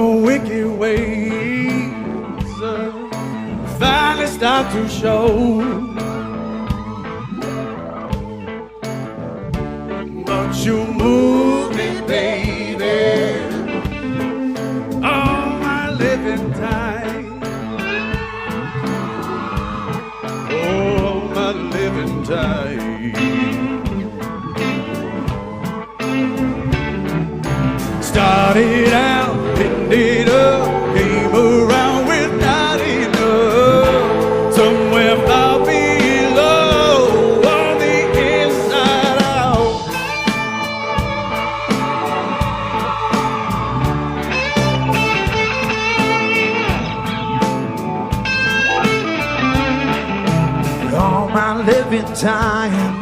your wicked ways finally start to show. But you move me, baby, all my living time. Oh, all my living time. Started out, ended up, came around with not enough. Somewhere far below, on the inside out. All my living time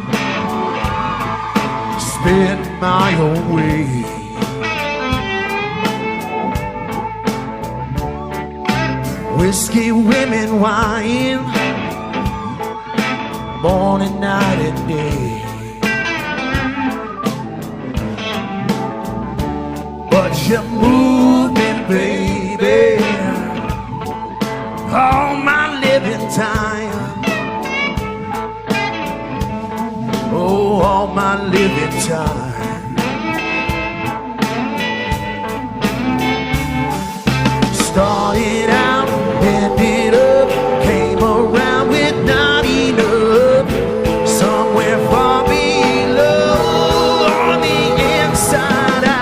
spent my own way. Whiskey, women, wine, morning, night, and day. But you move me, baby, all my living time. Oh, all my living time. Started out, ended up, came around with not enough. Somewhere far below, on the inside out.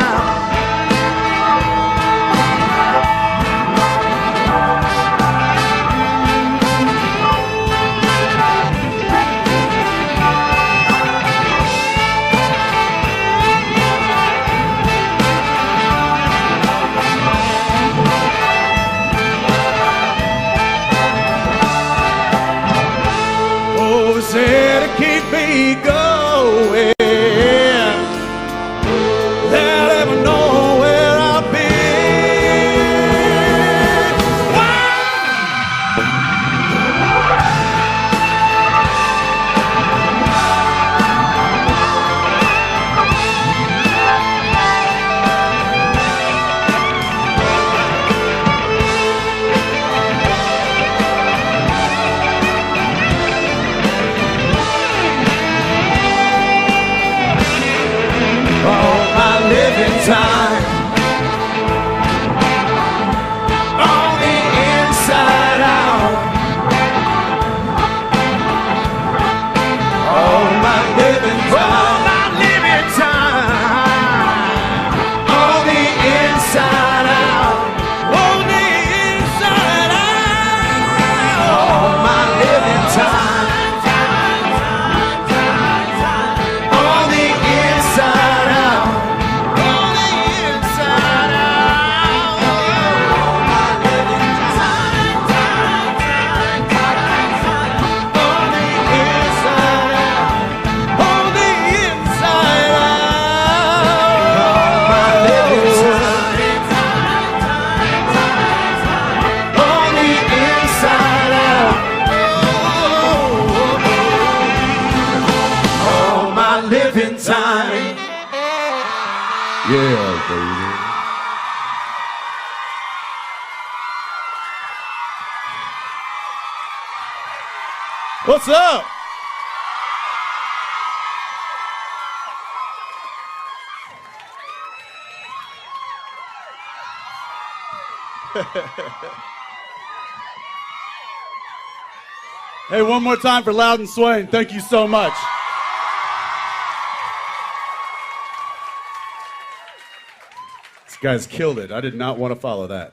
Said to keep me going, they'll ever know where I've been. Time on the inside out. All my living time on the inside out. On the inside out. All my living time on the inside out. Yeah, baby. What's up? Hey, one more time for Loud and Swain. Thank you so much. These guys killed it. I did not want to follow that.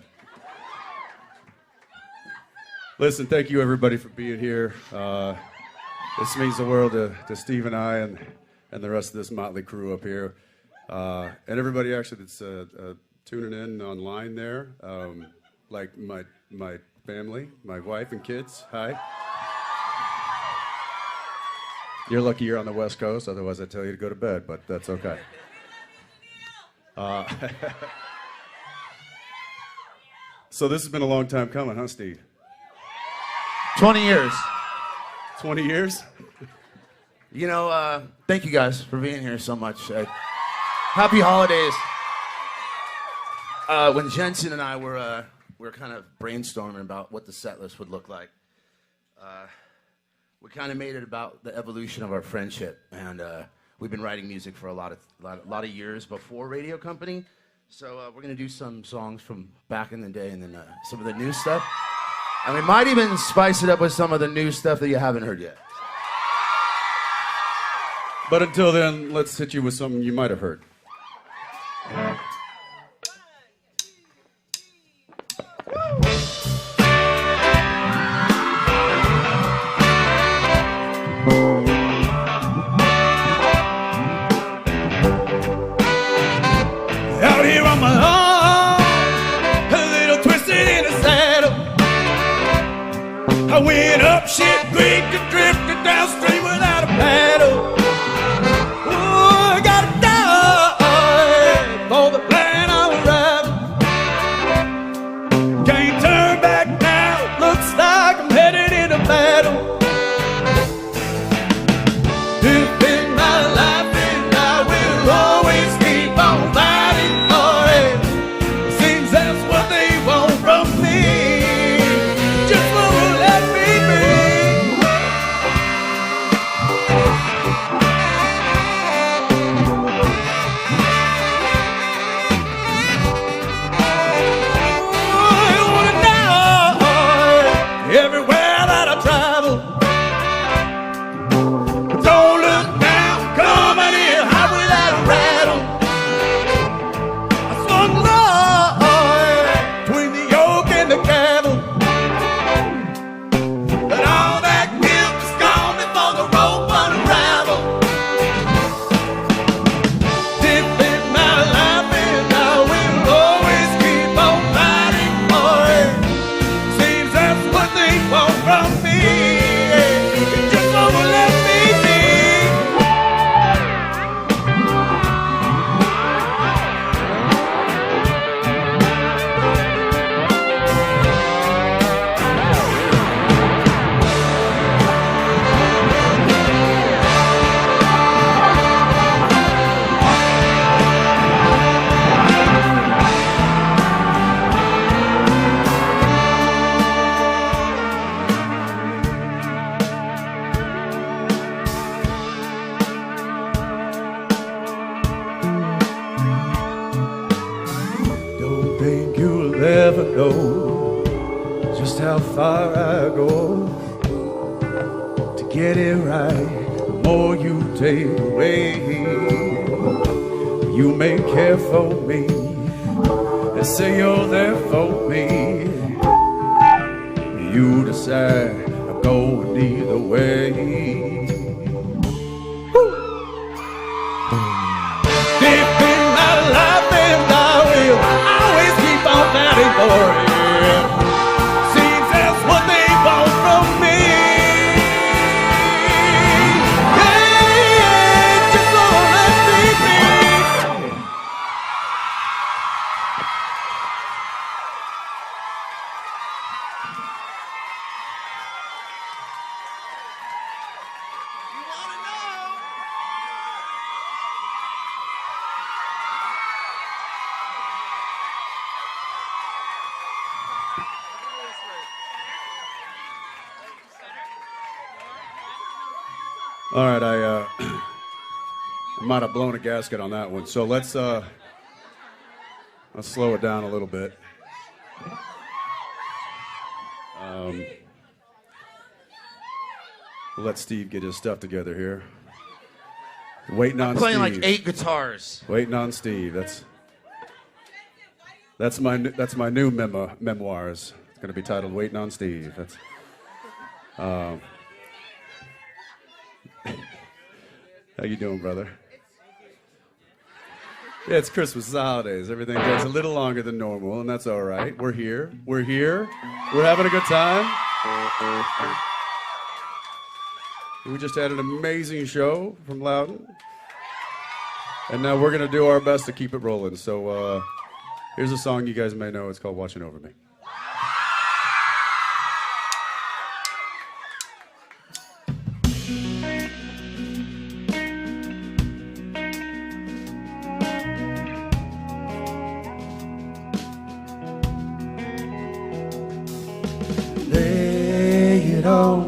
Listen, thank you everybody for being here. This means the world to Steve and I and the rest of this motley crew up here. And everybody actually that's tuning in online there, like my family, my wife and kids. Hi. You're lucky you're on the West Coast, otherwise I'd tell you to go to bed, but that's okay. So this has been a long time coming, huh, Steve? 20 years. 20 years? You know, thank you guys for being here so much. Happy holidays. When Jensen and I were kind of brainstorming about what the set list would look like, we kind of made it about the evolution of our friendship, and we've been writing music for a lot of years before Radio Company. So we're gonna do some songs from back in the day, and then some of the new stuff, and we might even spice it up with some of the new stuff that you haven't heard yet. But until then, let's hit you with something you might have heard. Out here on my own, a little twisted in the saddle. I went up shit creek and drifted downstream without a paddle. Oh, I gotta die for the plan I was riding. Can't turn back now, looks like I'm headed into battle. This is my life and I will always keep on fighting for it. Seems that's what they want from me. Just won't let me be. I wanna die everywhere that I travel. Don't look down, coming in hot without a rattle. I swung low between the yoke and the cattle. But all that guilt is gone before the rope unraveled. This is my life and I will always keep on fighting for it. Seems that's what they want from me. It just won't let me be. Don't think you'll ever know just how far I go to get it right. The more you take away, you may care for me and say you're there for me. You decide I'm going either way. Deep in my life and I will always keep on fighting for it. Seems that's what they want from me. Yeah, just gonna let me be. You wanna know? All right, I might have blown a gasket on that one. So let's slow it down a little bit. Let Steve get his stuff together here. Waiting on Playing Steve. like 8 guitars. Waiting on Steve. That's my new memoirs. It's going to be titled "Waiting on Steve." That's. How you doing, brother? Yeah, it's Christmas, it's the holidays. Everything takes a little longer than normal, and that's all right. We're here. We're having a good time. We just had an amazing show from Loudon. And now we're going to do our best to keep it rolling. So here's a song you guys may know. It's called "Watching Over Me." all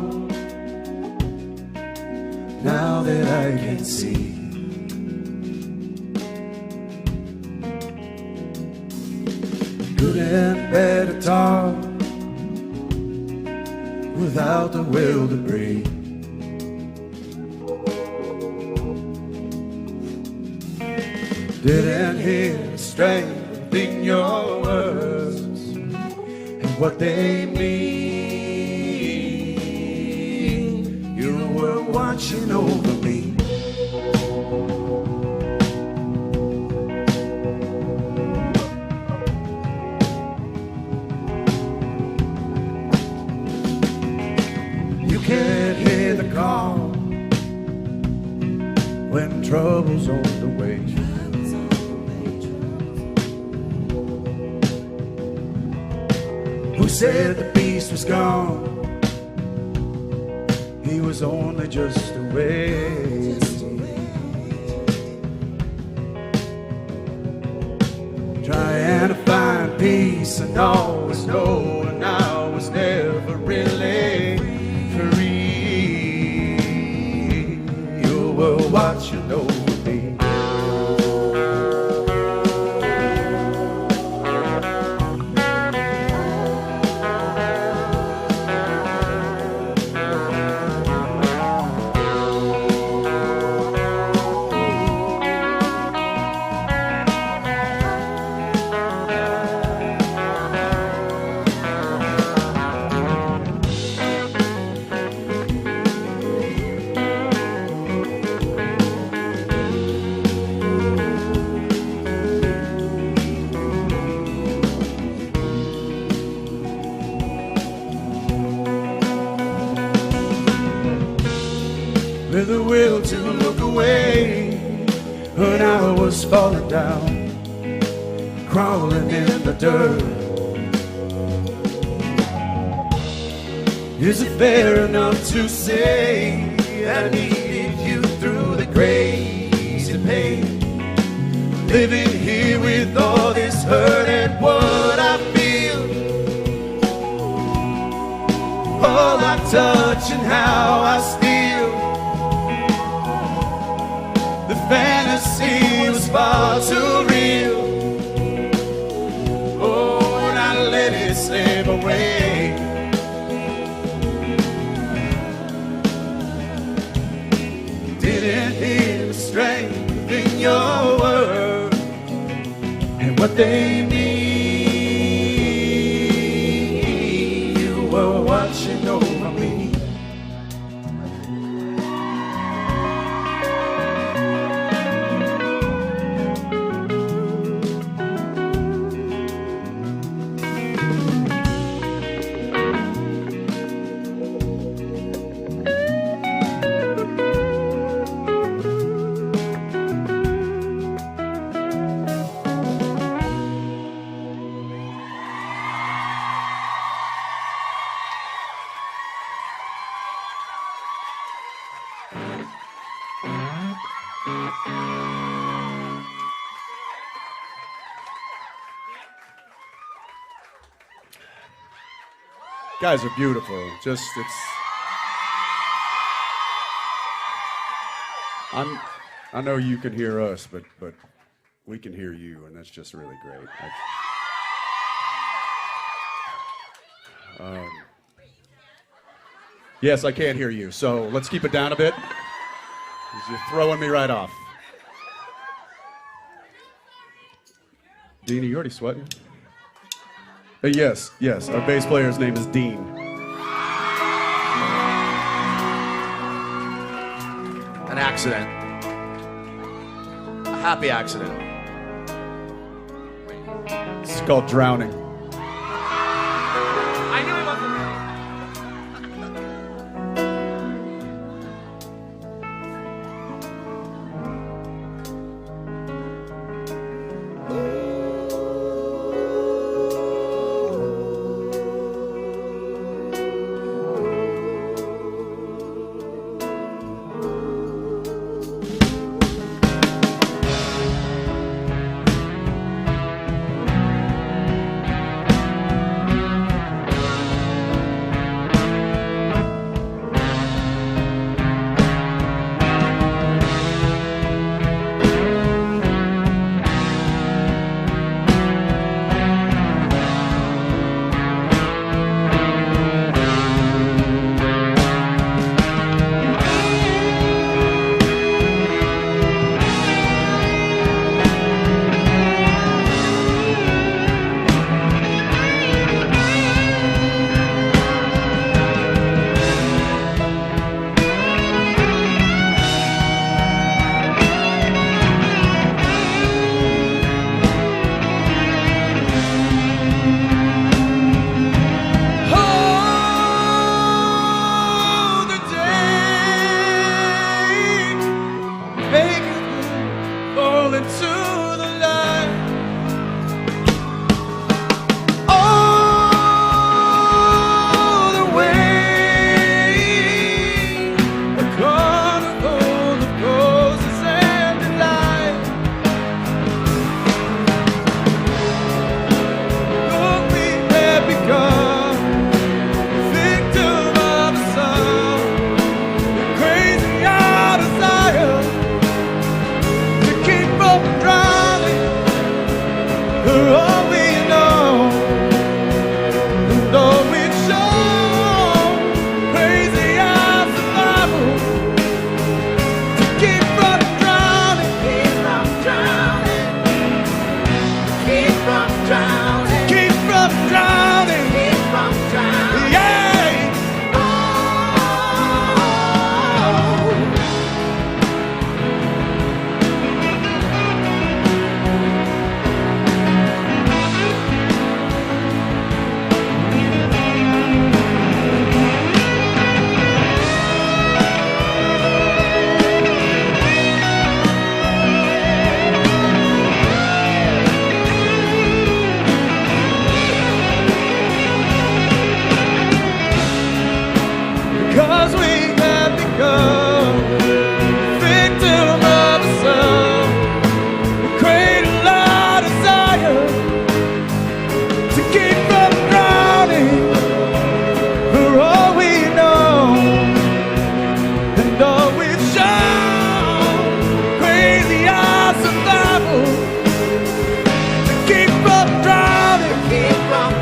now that I can see. Good and bad talk without the will to breathe. Didn't hear the strength in your words and what they mean. You were watching over me. You can't hear the call when trouble's on the way. Who said the beast was gone? He was only just a way. Trying to find peace and always knowing I was never really free. You were watching over me. With the will to look away when I was falling down, crawling in the dirt. Is it fair enough to say I needed you through the crazy pain? Living here with all this hurt and what I feel, all I touch and how I steal. The fantasy was far too real. Oh, and I let it slip away. Didn't hear the strength in your words and what they mean. You were watching over me. Guys are beautiful. Just I know you can hear us, but we can hear you, and that's just really great. Yes, I can't hear you, so let's keep it down a bit, 'cause you're throwing me right off. Dean, are you already sweating? Yes, our bass player's name is Dean. An accident. A happy accident. It's called drowning. I knew it wasn't real.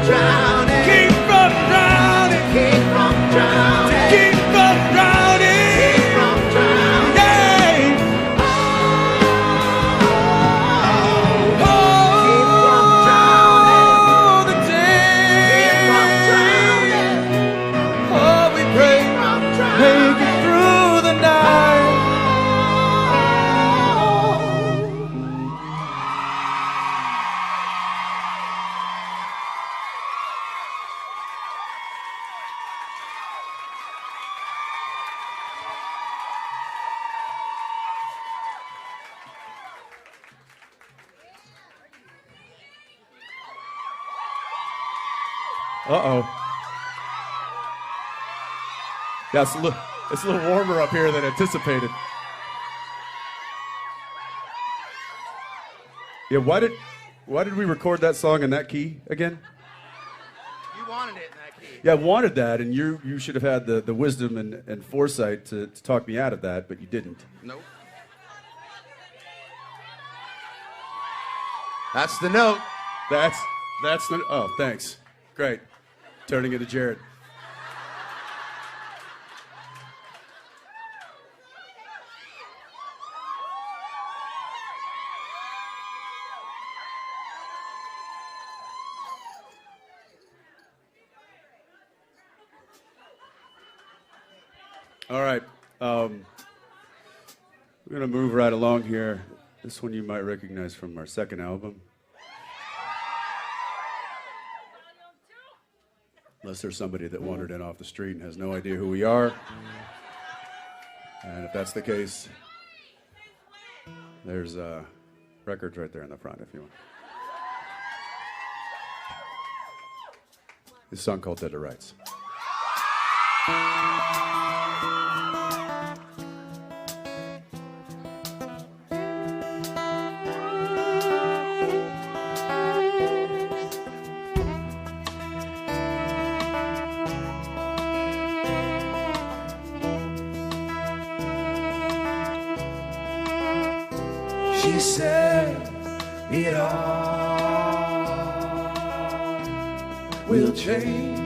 drowning. Keep from drowning. Keep from drowning. Keep from drowning. Keep from drowning. Yeah. Keep from drowning. The day. Keep from drowning. Oh, we pray. Make it through the night. Uh-oh. Yeah, it's a little warmer up here than anticipated. Yeah, why did we record that song in that key again? You wanted it in that key. Yeah, I wanted that, and you should have had the wisdom and foresight to talk me out of that, but you didn't. Nope. That's the note. That's the... Oh, thanks. Great. Turning it to Jared. All right. We're going to move right along here. This one you might recognize from our second album. Unless there's somebody that wandered in off the street and has no idea who we are. And if that's the case, there's records right there in the front if you want. This song called Dead to Rights. She said it all will change.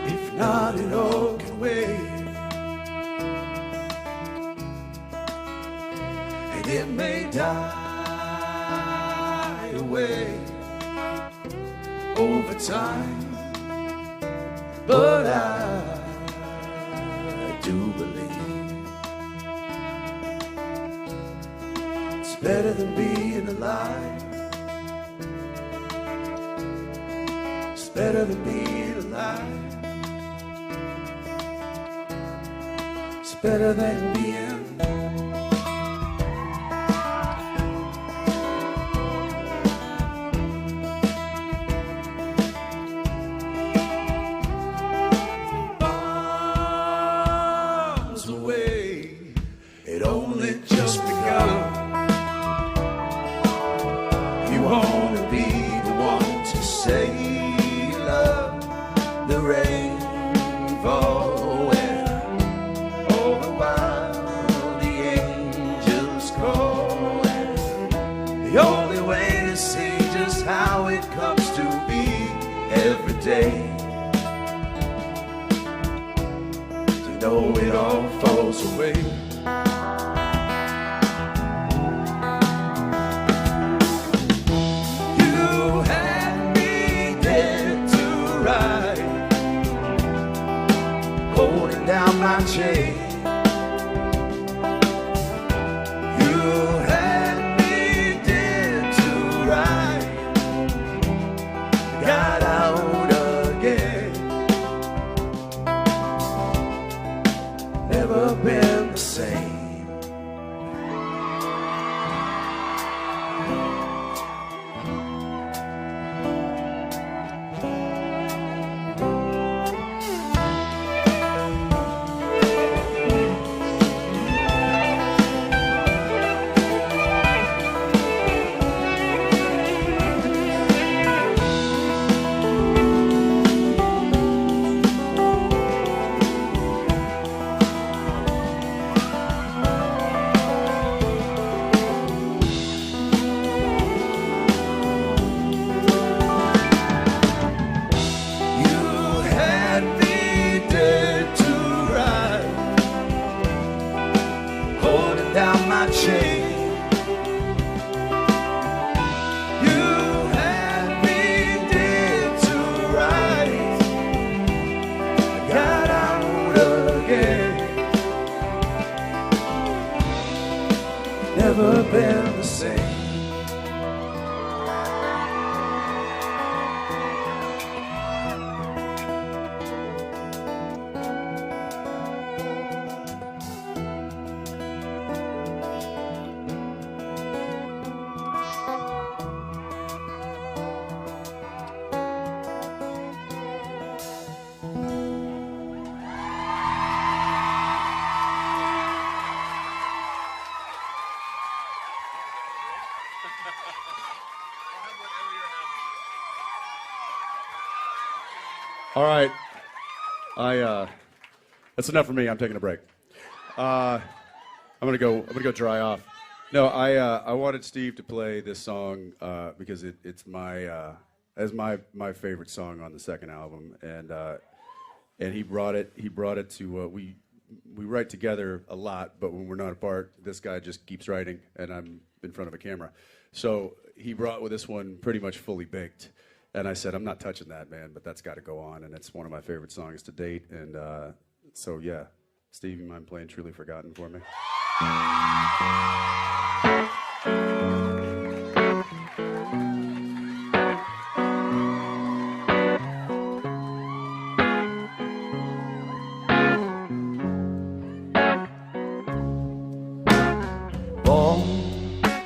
If not, it all can wait. And it may die away over time, but I do believe better than being alive. It's better than being alive. It's better than being miles away. It only just begun. You wanna be the one to say you love the rain fall and all the while the angels call. The only way to see just how it comes to be every day, to know it all falls away. Down my chain, you had me dead to right. Got out again, never been the same. All right. That's enough for me. I'm taking a break. I'm gonna go dry off. No, I wanted Steve to play this song because it's my favorite song on the second album, and he brought it to we write together a lot, but when we're not apart, this guy just keeps writing, and I'm in front of a camera. So he brought with this one pretty much fully baked, and I said, I'm not touching that, man, but that's got to go on, and it's one of my favorite songs to date, and so yeah, Steve, you mind playing Truly Forgotten for me?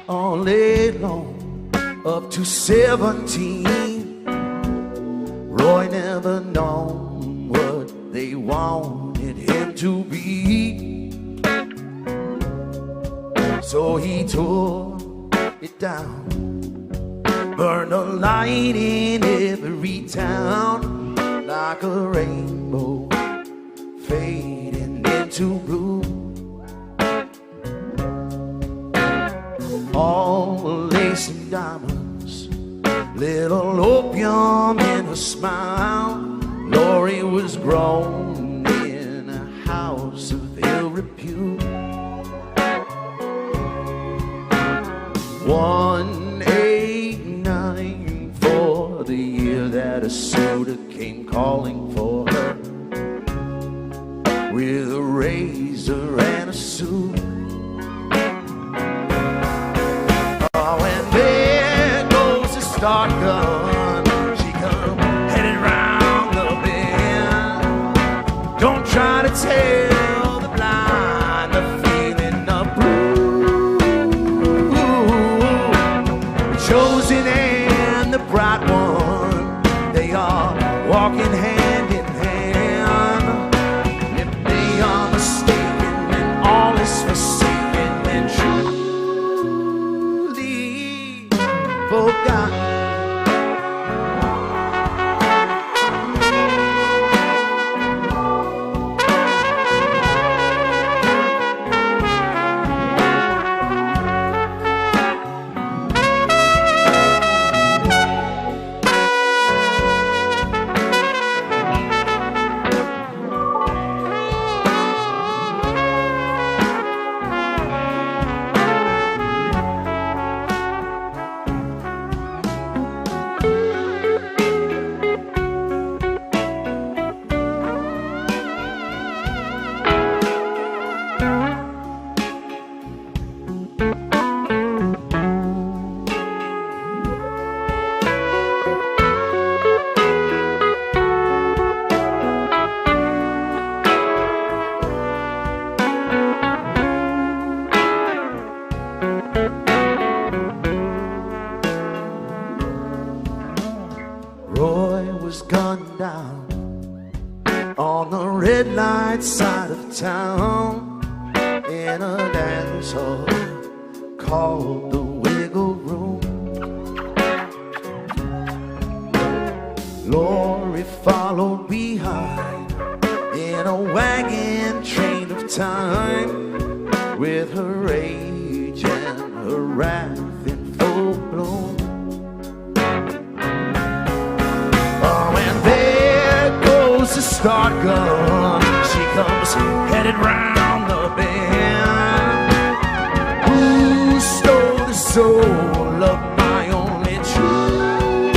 All day long, up to 17, Roy never known what they wanted him to be. So he tore it down, burned a light in every town, like a rainbow fading into blue. All lace and diamonds, little opium in her smile. Lori was grown in a house of ill repute. 189 for the year that a suitor came calling for her, with a razor and a suit. Start gun, she come headed round the bend. Don't try to tell the blind the feeling of blue. The chosen and the bright one, they are walking hand in hand. If they are mistaken and all is forsaken, then truly forgotten. Side of town in a dance hall called the Wiggle Room. Lori followed behind in a wagon train of time, with her rage and her wrath in full bloom. Oh, and there goes the start gun, comes headed round the bend. Who stole the soul of my only true?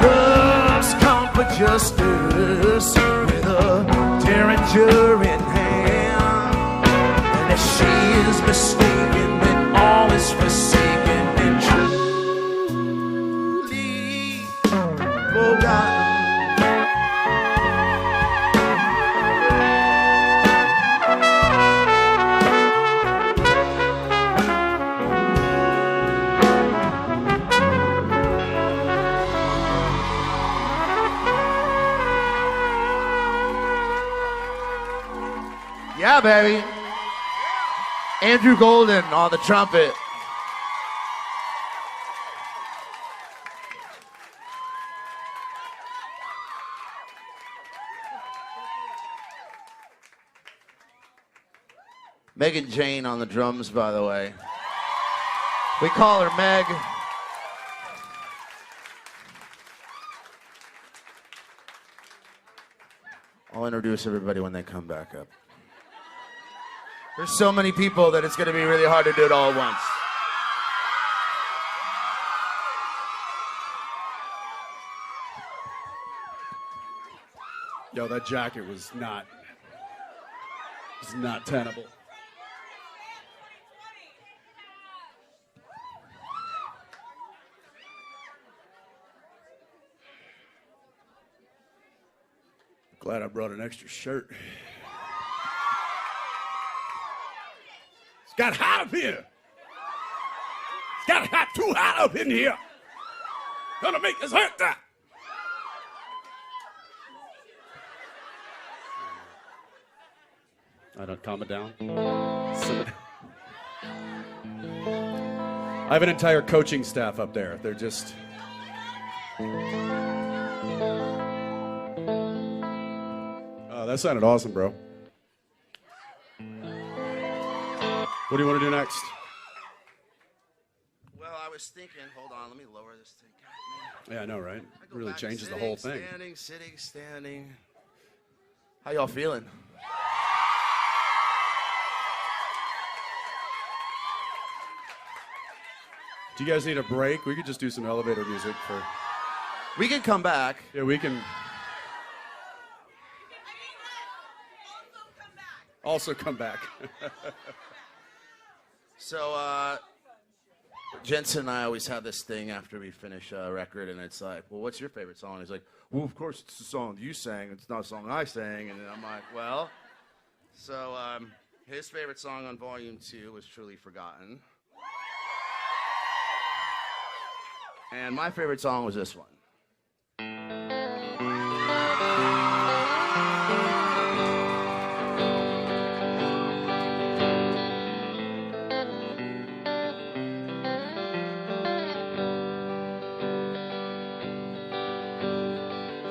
Love's come for justice with a derringer in hand, and if she is mistaken, then all is forsaken and truly forgotten. Yeah, baby. Andrew Golden on the trumpet. Megan Jane on the drums, by the way. We call her Meg. I'll introduce everybody when they come back up. There's so many people that it's going to be really hard to do it all at once. Yo, that jacket was not tenable. Glad I brought an extra shirt. It's got hot up here. It's got hot, too hot up in here. Gonna make this hurt that. I don't calm it down. I have an entire coaching staff up there. They're just. That sounded awesome, bro. What do you want to do next? Well, I was thinking, hold on, let me lower this thing. Yeah, I know, right? It really changes the whole thing. Standing. How y'all feeling? Do you guys need a break? We could just do some elevator music for. We can come back. Yeah, we can. Also come back. So, Jensen and I always have this thing after we finish a record, and it's like, well, what's your favorite song? And he's like, well, of course, it's the song you sang. It's not a song I sang. And I'm like, well. So, his favorite song on Volume 2 was Truly Forgotten. And my favorite song was this one.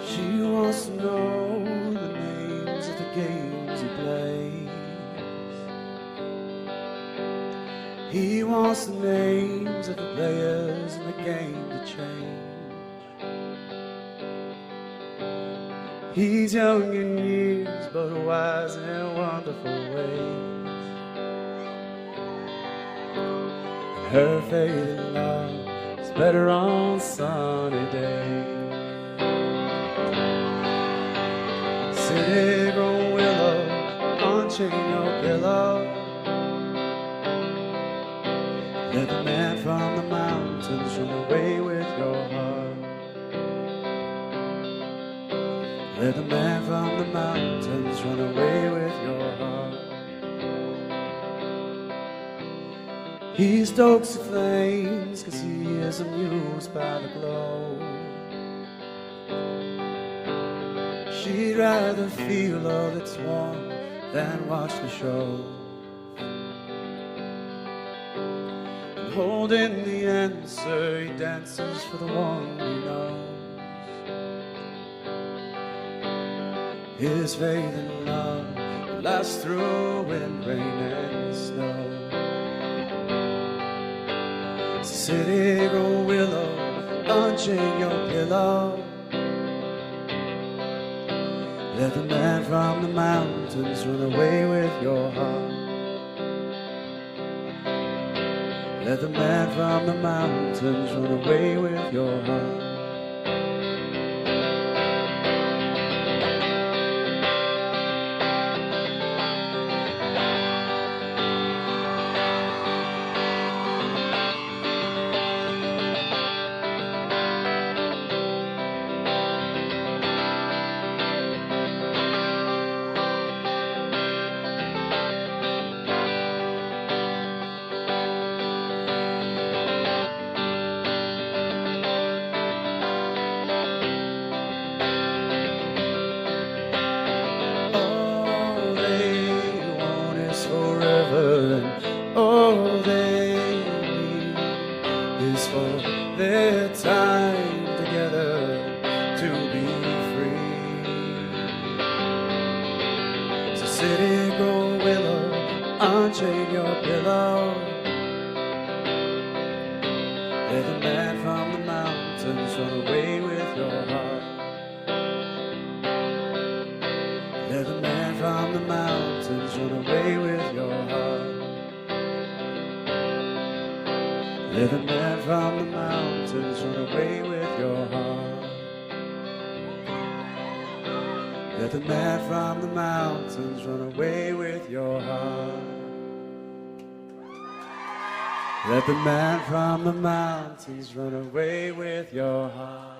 She wants to know the names of the games he plays. He wants the names of the players in the game to change. He's young in years, but wise in wonderful ways. And her faith in love is better on sunny days. City grown willow, unchain your pillow. Let the man from the mountains run away with your heart. Let the man from the mountains run away with your heart. He stokes the flames 'cause he is amused by the glow. She'd rather feel all its warmth than watch the show. And holding the answer, he dances for the one he knows. His faith in love lasts through wind, rain, and snow. City grown willow, unchain your pillow. Let the man from the mountains run away with your heart. Let the man from the mountains run away with your heart. trade your pillow. Let the man from the mountains run away with your heart. Let the man from the mountains run away with your heart. Let the man from the mountains run away with your heart. Let the man from the mountains run away with your heart. Let the man from the mountains run away with your heart.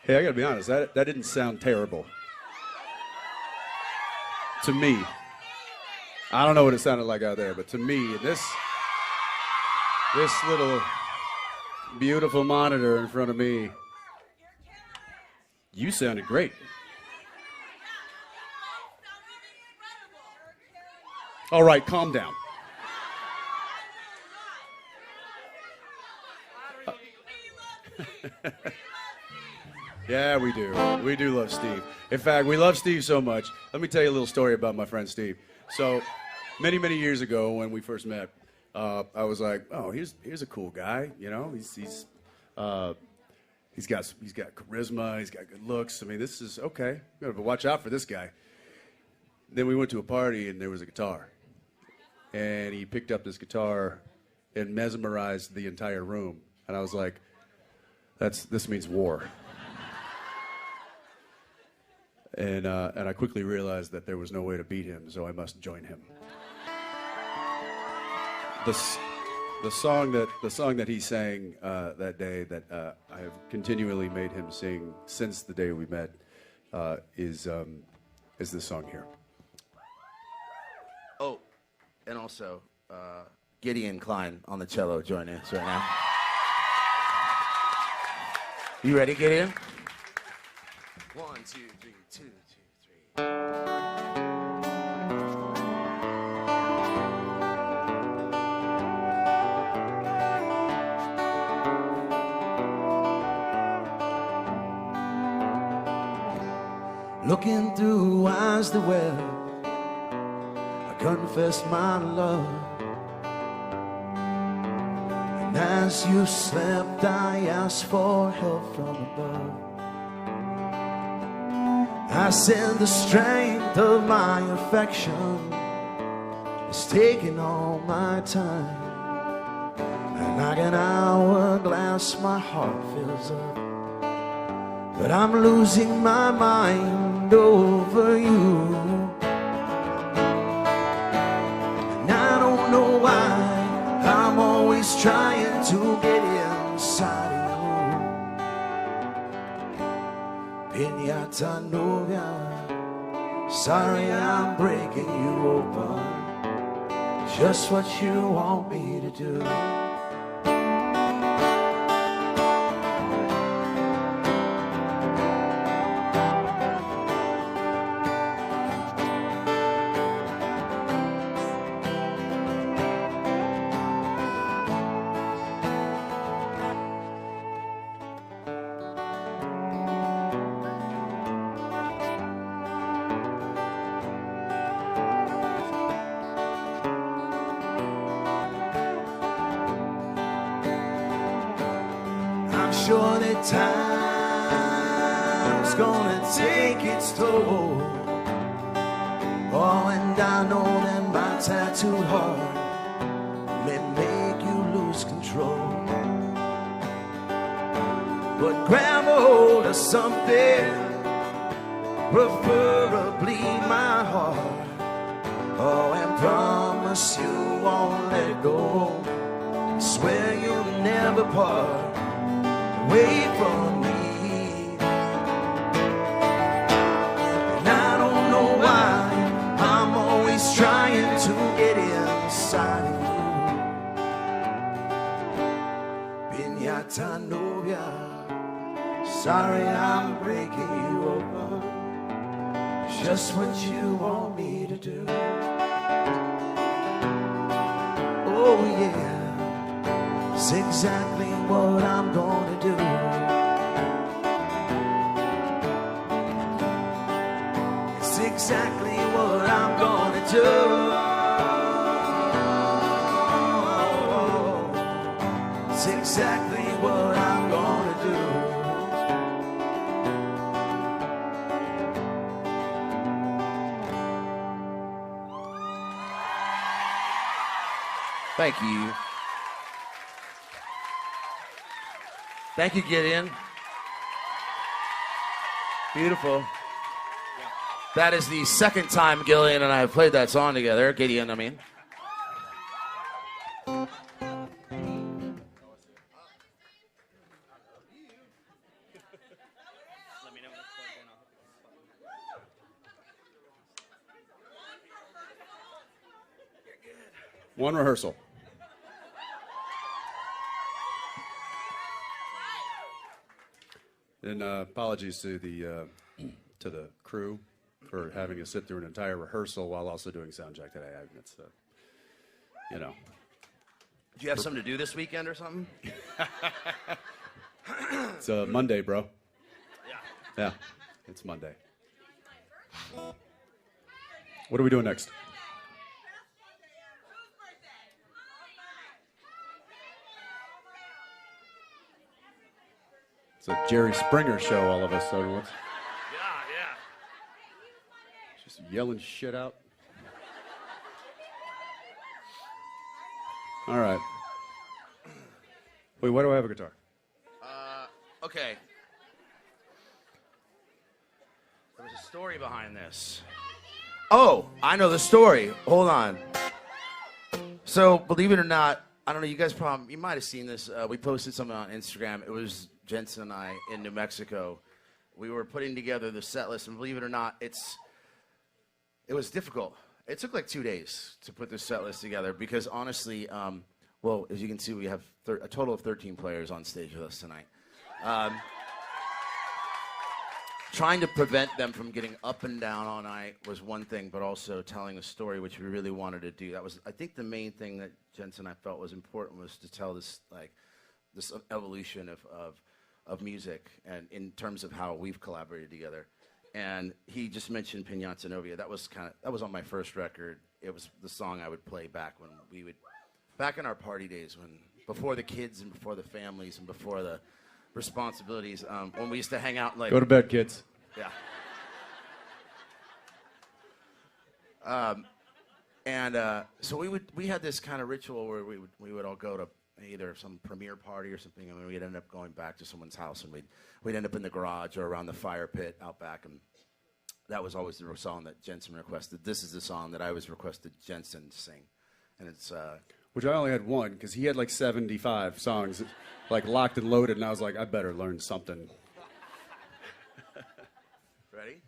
Hey, I gotta be honest, that didn't sound terrible. To me. I don't know what it sounded like out there, but to me, this little beautiful monitor in front of me, you sounded great. All right, calm down. Yeah, we do. We do love Steve. In fact, we love Steve so much. Let me tell you a little story about my friend Steve. So, many years ago when we first met, I was like, oh, here's a cool guy. You know, he's got charisma. He's got good looks. I mean, this is okay. You gotta watch out for this guy. Then we went to a party and there was a guitar, and he picked up this guitar and mesmerized the entire room. And I was like, this means war. And I quickly realized that there was no way to beat him, so I must join him. The song that he sang that day that I have continually made him sing since the day we met is this song here. Oh, and also Gideon Klein on the cello joining us right now. You ready, Gideon? 1, 2, 3, 2, 2, 3. Looking through eyes that well, I confess my love. And as you slept, I asked for help from above. I said the strength of my affection is taking all my time. And like an hourglass, my heart fills up. But I'm losing my mind over you. And I don't know why I'm always trying to get inside of you. Pinata Novia, sorry I'm breaking you open. Just what you want me to do. Sure that time's gonna take its toll. Oh, and I know that my tattooed heart may make you lose control. But grab a hold of something, preferably my heart. Oh, and promise you won't let go. Swear you'll never part. Wait for me. And I don't know why I'm always trying to get inside of you. Pinata Novia, sorry I'm breaking you open. Just what you want me to do. Oh yeah, it's exactly what I'm gonna do. It's exactly what I'm gonna do. It's exactly what I'm gonna do. Thank you. Thank you, Gideon. Beautiful. That is the second time Gillian and I have played that song together. Gideon, I mean. One rehearsal. And apologies to the crew for having to sit through an entire rehearsal while also doing sound check today. It's, you know. Do you have something to do this weekend or something? It's Monday, bro. Yeah. Yeah, it's Monday. What are we doing next? It's a Jerry Springer show all of a sudden. What's Yeah. just yelling shit out? All right. Wait, why do I have a guitar? Okay. There was a story behind this. Oh, I know the story. Hold on. So, believe it or not, I don't know, you might have seen this. We posted something on Instagram. It was Jensen and I in New Mexico. We were putting together the set list, and believe it or not, it was difficult. It took like 2 days to put this set list together because honestly, well, as you can see, we have a total of 13 players on stage with us tonight. Trying to prevent them from getting up and down all night was one thing, but also telling a story, which we really wanted to do. That was, I think, the main thing that Jensen and I felt was important was to tell this evolution of music and in terms of how we've collaborated together. And he just mentioned Pinata Novia. That was on my first record. It was the song I would play back in our party days, before the kids and before the families and before the responsibilities, when we used to hang out like Go to bed, kids. yeah. So we had this kind of ritual where we would all go to either some premiere party or something, and we'd end up going back to someone's house, and we'd end up in the garage or around the fire pit out back, and that was always the song that Jensen requested. This is the song that I was requested Jensen to sing, and it's Which I only had one, because he had like 75 songs, like locked and loaded, and I was like, I better learn something. ready?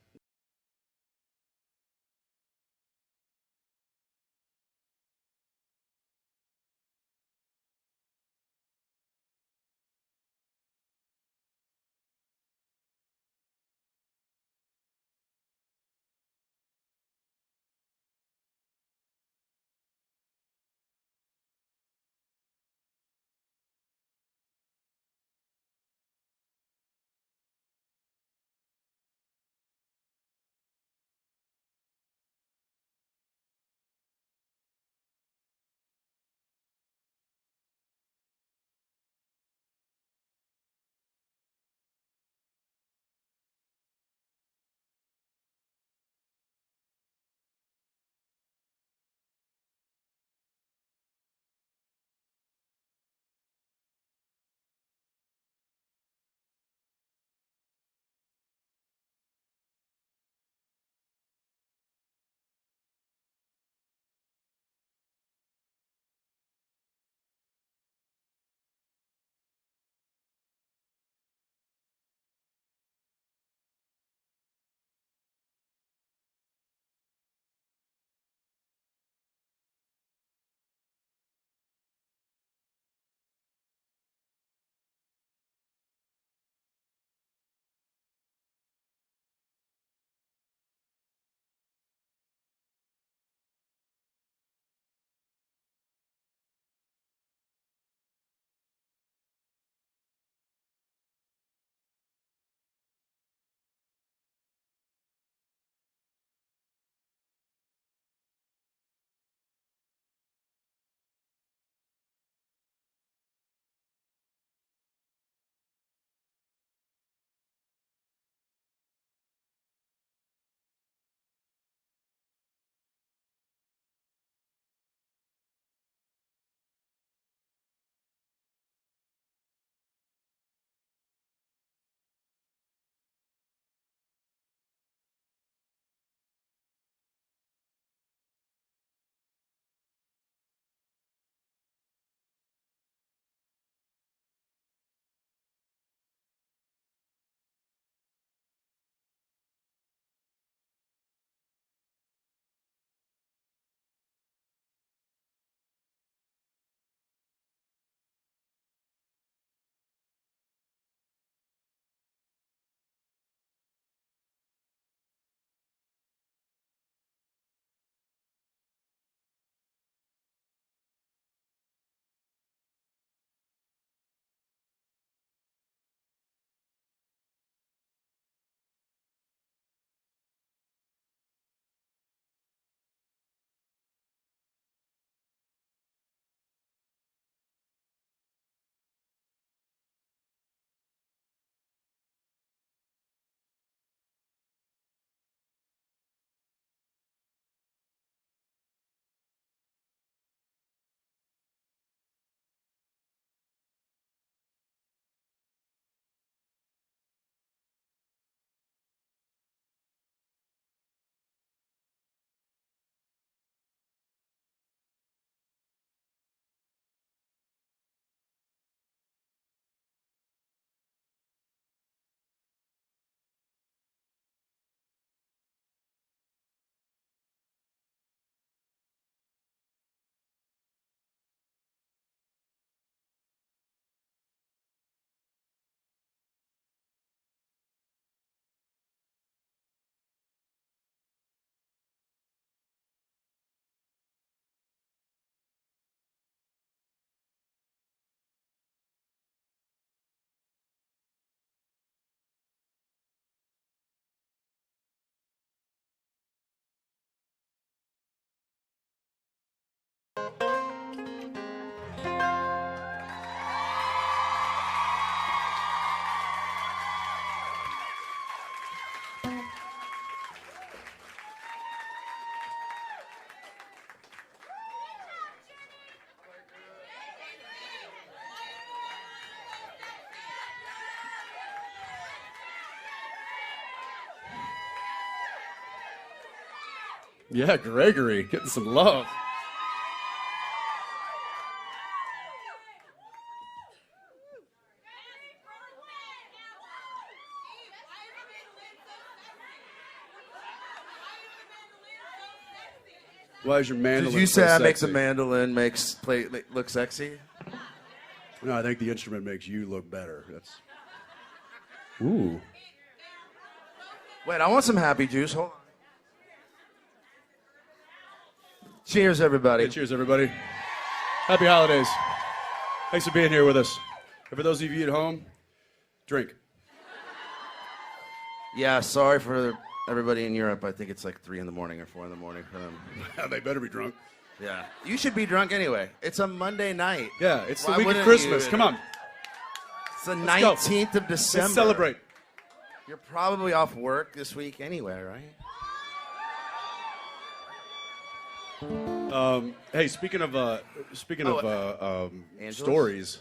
Yeah, Gregory, getting some love. Why is your mandolin Did you say so I make the sexy? mandolin look sexy? No, I think the instrument makes you look better. That's. Ooh. Wait, I want some happy juice. Hold on. Cheers, everybody. Hey, cheers, everybody. Happy holidays. Thanks for being here with us. And for those of you at home, drink. Yeah, sorry for everybody in Europe. I think it's like 3 in the morning or 4 in the morning for them. They better be drunk. Yeah. You should be drunk anyway. It's a Monday night. Yeah, it's the Why week of wouldn't Christmas. you? Come on. It's the Let's go. 19th of December. Let's celebrate. You're probably off work this week anyway, right? Hey, speaking of Angeles? stories,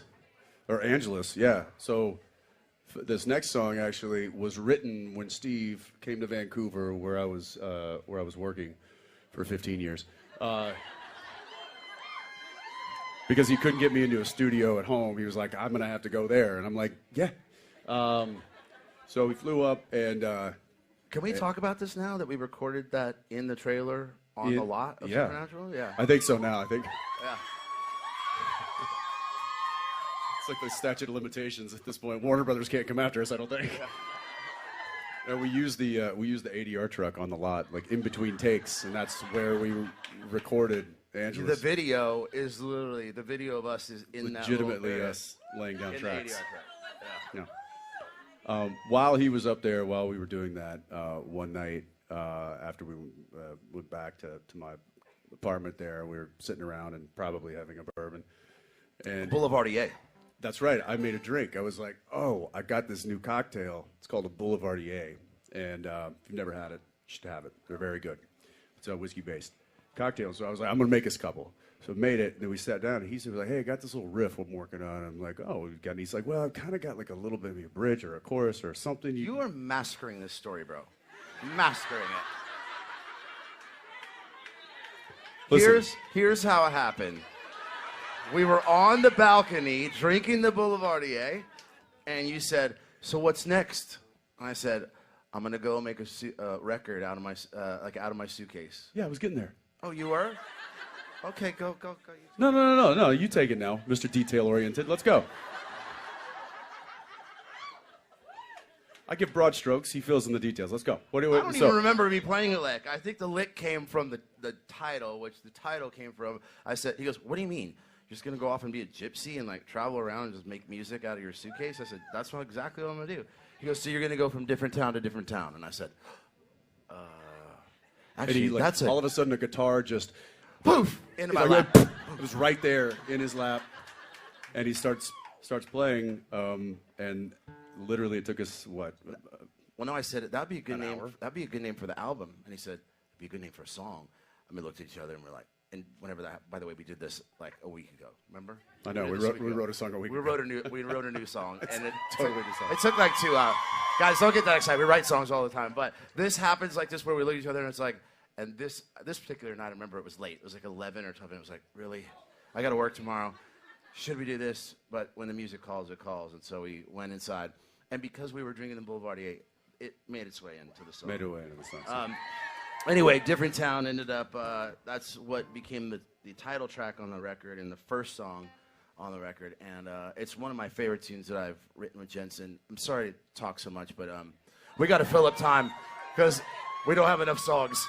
or Angeles, yeah. So this next song actually was written when Steve came to Vancouver, where I was working for 15 years, because he couldn't get me into a studio at home. He was like, "I'm gonna have to go there," and I'm like, "Yeah." So we flew up and. Can we talk about this now that we recorded that in the trailer on the lot of yeah. Supernatural? Yeah. I think so now. I think. Yeah. It's like the statute of limitations at this point. Warner Brothers can't come after us, I don't think. Yeah. We use the ADR truck on the lot, like in between takes, and that's where we recorded The Angeles. video is literally, the video of us is in Legitimately that little us laying down in the ADR tracks. track. Yeah. Yeah. While he was up there, while we were doing that, one night after we went back to my apartment there, we were sitting around and probably having a bourbon. And Boulevardier. that's right. I made a drink. I was like, "Oh, I got this new cocktail. It's called a Boulevardier, and if you've never had it, you should have it. They're very good. It's a whiskey-based cocktail." So I was like, "I'm gonna make us a couple." So I made it, and then we sat down, and he was like, "Hey, I got this little riff I'm working on." I'm like, "Oh, we've got." And he's like, "Well, I've kind of got like a little bit of a bridge or a chorus or something." You are massacring this story, bro. Massacring it. Listen. Here's how it happened. We were on the balcony drinking the Boulevardier, and you said, "So what's next?" And I said, "I'm gonna go make a record out of my out of my suitcase." Yeah, I was getting there. Oh, you were? Okay, go. No. You take it now, Mr. Detail-oriented. Let's go. I give broad strokes. He fills in the details. Let's go. What do I don't even remember me playing a lick. I think the lick came from the title, which the title came from. I said, he goes, "What do you mean? You're just gonna go off and be a gypsy and like travel around and just make music out of your suitcase?" I said, "That's not exactly what I'm gonna do." He goes, "So you're gonna go from different town to different town?" And I said, And "Actually, he, like, that's it." all of a sudden, a guitar just Poof into my like, lap. it was right there in his lap, and he starts playing, and literally it took us what? Well, no, I said that'd be a good An name. hour? That'd be a good name for the album. And he said, "It'd be a good name for a song." And we looked at each other and we're like, and whenever that, by the way, we did this like a week ago. Remember? I know, did we this wrote a song a week We ago. wrote a new song, and it totally new song. It took like 2 hours. Guys, don't get that excited. We write songs all the time, but this happens like this where we look at each other and it's like, and this particular night, I remember it was late. It was like 11 or 12, and it was like, really, I got to work tomorrow. Should we do this? But when the music calls, it calls, and so we went inside, and because we were drinking the Boulevardier, it made its way into the song. Made it way into the song. Anyway, different town ended up. That's what became the title track on the record and the first song on the record, and it's one of my favorite tunes that I've written with Jensen. I'm sorry to talk so much, but we got to fill up time because we don't have enough songs.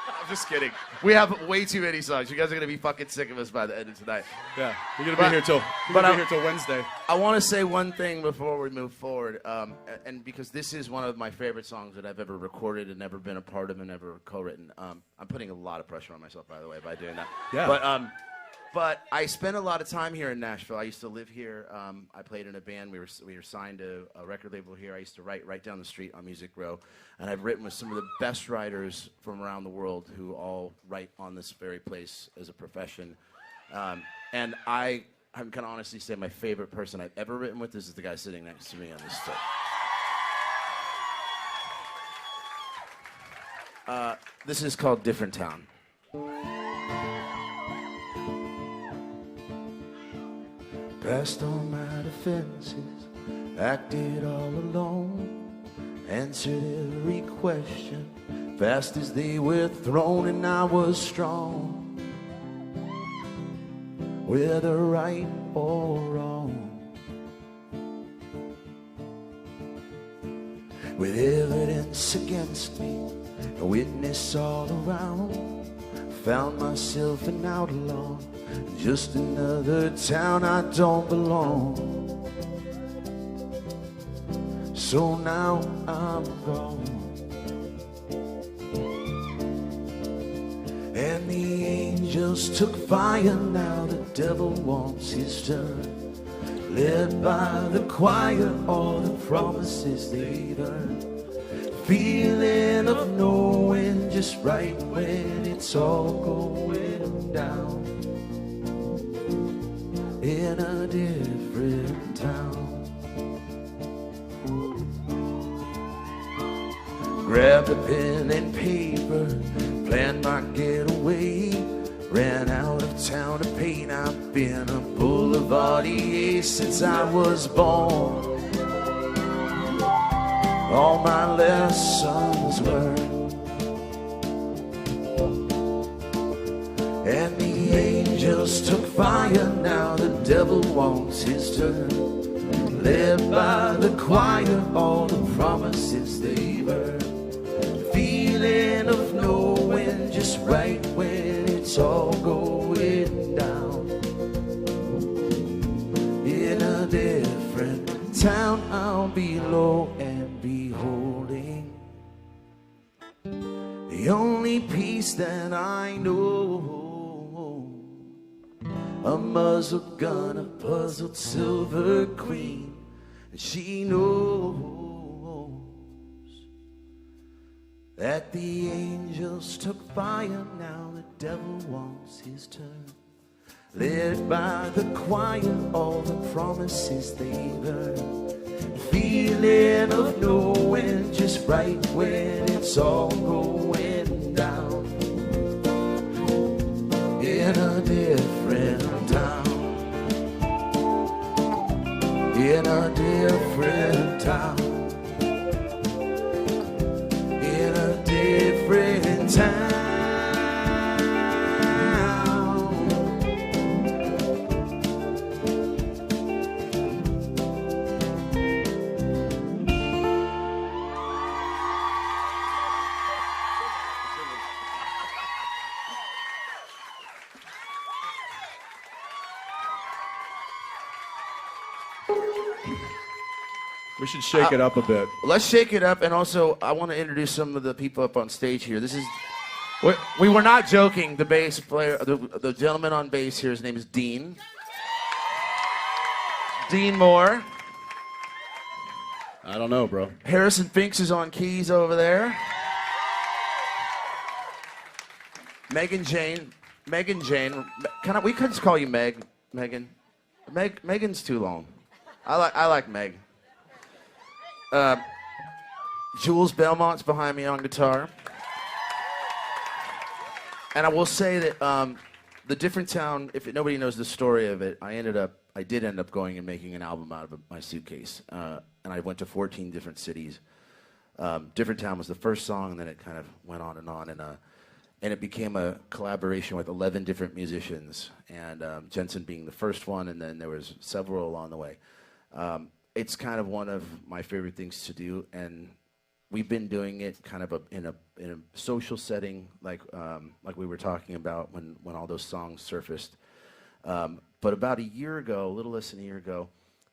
I'm just kidding. We have way too many songs. You guys are gonna be fucking sick of us by the end of tonight. Yeah, you're gonna be here till Wednesday. I want to say one thing before we move forward, and because this is one of my favorite songs that I've ever recorded and never been a part of and ever co-written. I'm putting a lot of pressure on myself, by the way, by doing that. Yeah. But I spent a lot of time here in Nashville. I used to live here. I played in a band. We were signed to a record label here. I used to write right down the street on Music Row. And I've written with some of the best writers from around the world who all write on this very place as a profession. And I can honestly say my favorite person I've ever written with is the guy sitting next to me on this stage. This is called Different Town. Passed all my defenses, acted all alone, answered every question fast as they were thrown, and I was strong, whether right or wrong. With evidence against me, a witness all around, found myself an outlaw, just another town I don't belong. So now I'm gone, and the angels took fire, now the devil wants his turn. Led by the choir, all the promises they've earned. Feeling of knowing just right when it's all going down. In a different town. Grabbed a pen and paper, planned my getaway. Ran out of town to paint, I've been a boulevardier since I was born. All my lessons learned, and the angels took fire, now the devil wants his turn. Led by the choir, all the promises they've earned. Feeling of knowing just right when it's all going down. In a different town, I'll be low and beholding the only peace that I know. A muzzle gun, a puzzled silver queen, and she knows that the angels took fire, now the devil wants his turn. Led by the choir, all the promises they've earned. Feeling of knowing just right when it's all going down. In a different town. In a different town. In a different town. We should shake it up a bit. Let's shake it up, and also I want to introduce some of the people up on stage here. This is, we were not joking. The bass player, the gentleman on bass here, his name is Dean. Dean Moore. I don't know, bro. Harrison Finks is on keys over there. Megan Jane. We can just call you Meg. Megan. Megan's too long. I like Meg. Jules Belmont's behind me on guitar. And I will say that the Different Town, if nobody knows the story of it, I did end up going and making an album out of my suitcase. And I went to 14 different cities. Different Town was the first song, and then it kind of went on. And it became a collaboration with 11 different musicians, and Jensen being the first one, and then there was several along the way. It's kind of one of my favorite things to do, and we've been doing it kind of in a social setting, like we were talking about when all those songs surfaced. But about a year ago, a little less than a year ago,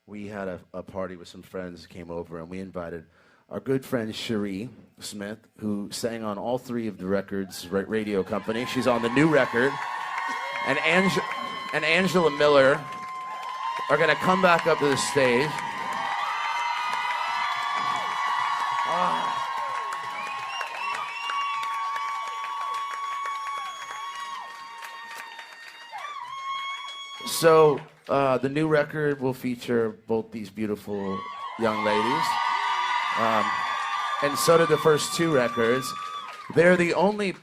we had a party with some friends that came over, and we invited our good friend Sheree Smith, who sang on all three of the records, radio company. She's on the new record, and Angela Miller are going to come back up to the stage. So the new record will feature both these beautiful young ladies. And so did the first two records. They're the only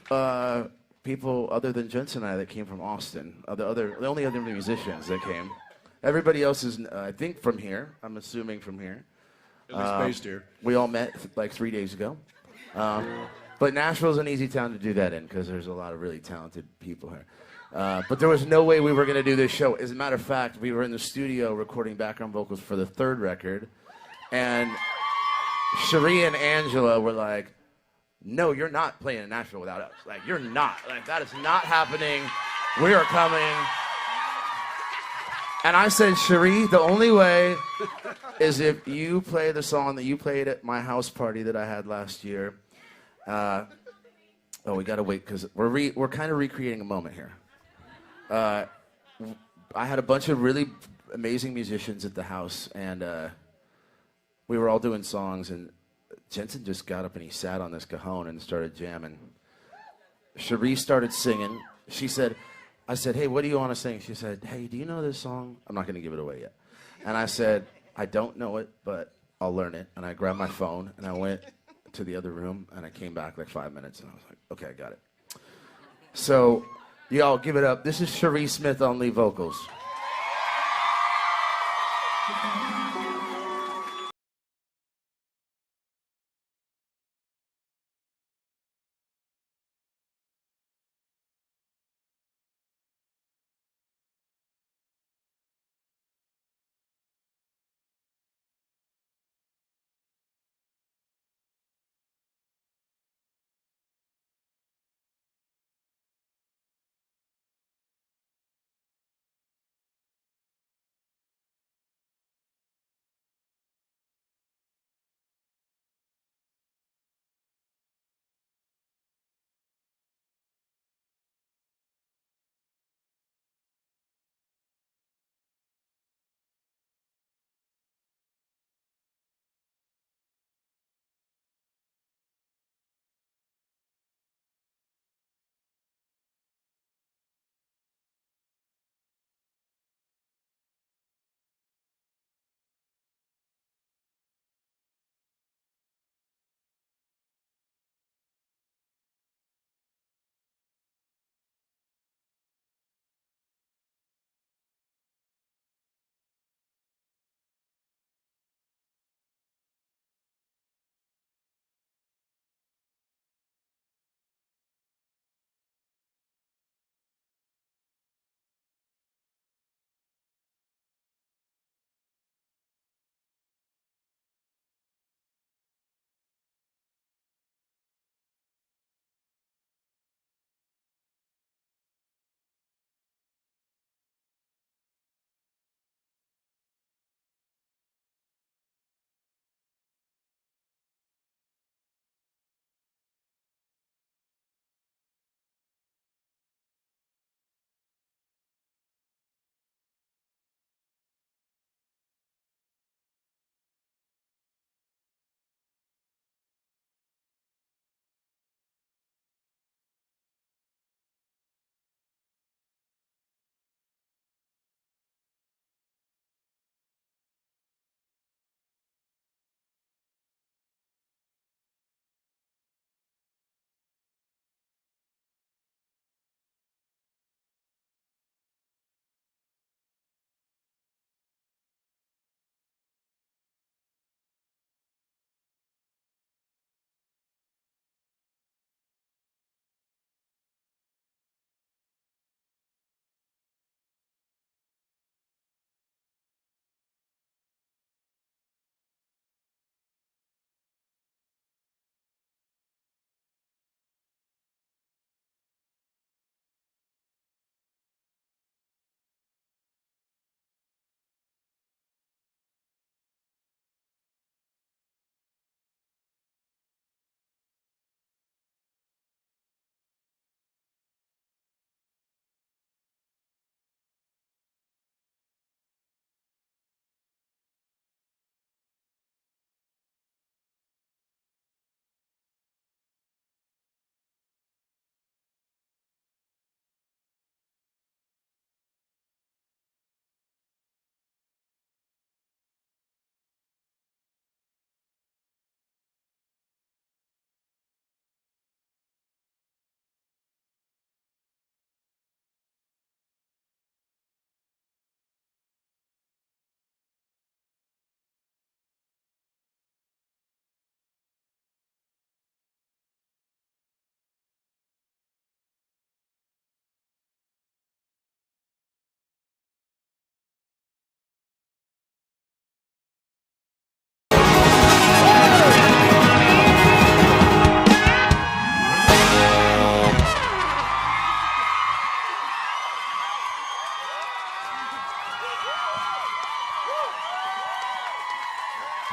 people other than Jensen and I that came from Austin. The only other musicians that came. Everybody else is, I think, from here. I'm assuming from here. At least based here. We all met like 3 days ago. But Nashville's an easy town to do that in because there's a lot of really talented people here. But there was no way we were going to do this show. As a matter of fact, we were in the studio recording background vocals for the third record. And Sheree and Angela were like, no, you're not playing in Nashville without us. Like, you're not. Like, that is not happening. We are coming. And I said, Sheree, the only way is if you play the song that you played at my house party that I had last year. Oh, we got to wait because we're kind of recreating a moment here. I had a bunch of really amazing musicians at the house, and we were all doing songs, and Jensen just got up and he sat on this cajon and started jamming. Sheree started singing. I said, hey, what do you want to sing? She said, hey, do you know this song? I'm not going to give it away yet. And I said, I don't know it, but I'll learn it. And I grabbed my phone, and I went to the other room, and I came back like 5 minutes, and I was like, okay, I got it. So, y'all give it up. This is Sheree Smith on lead vocals.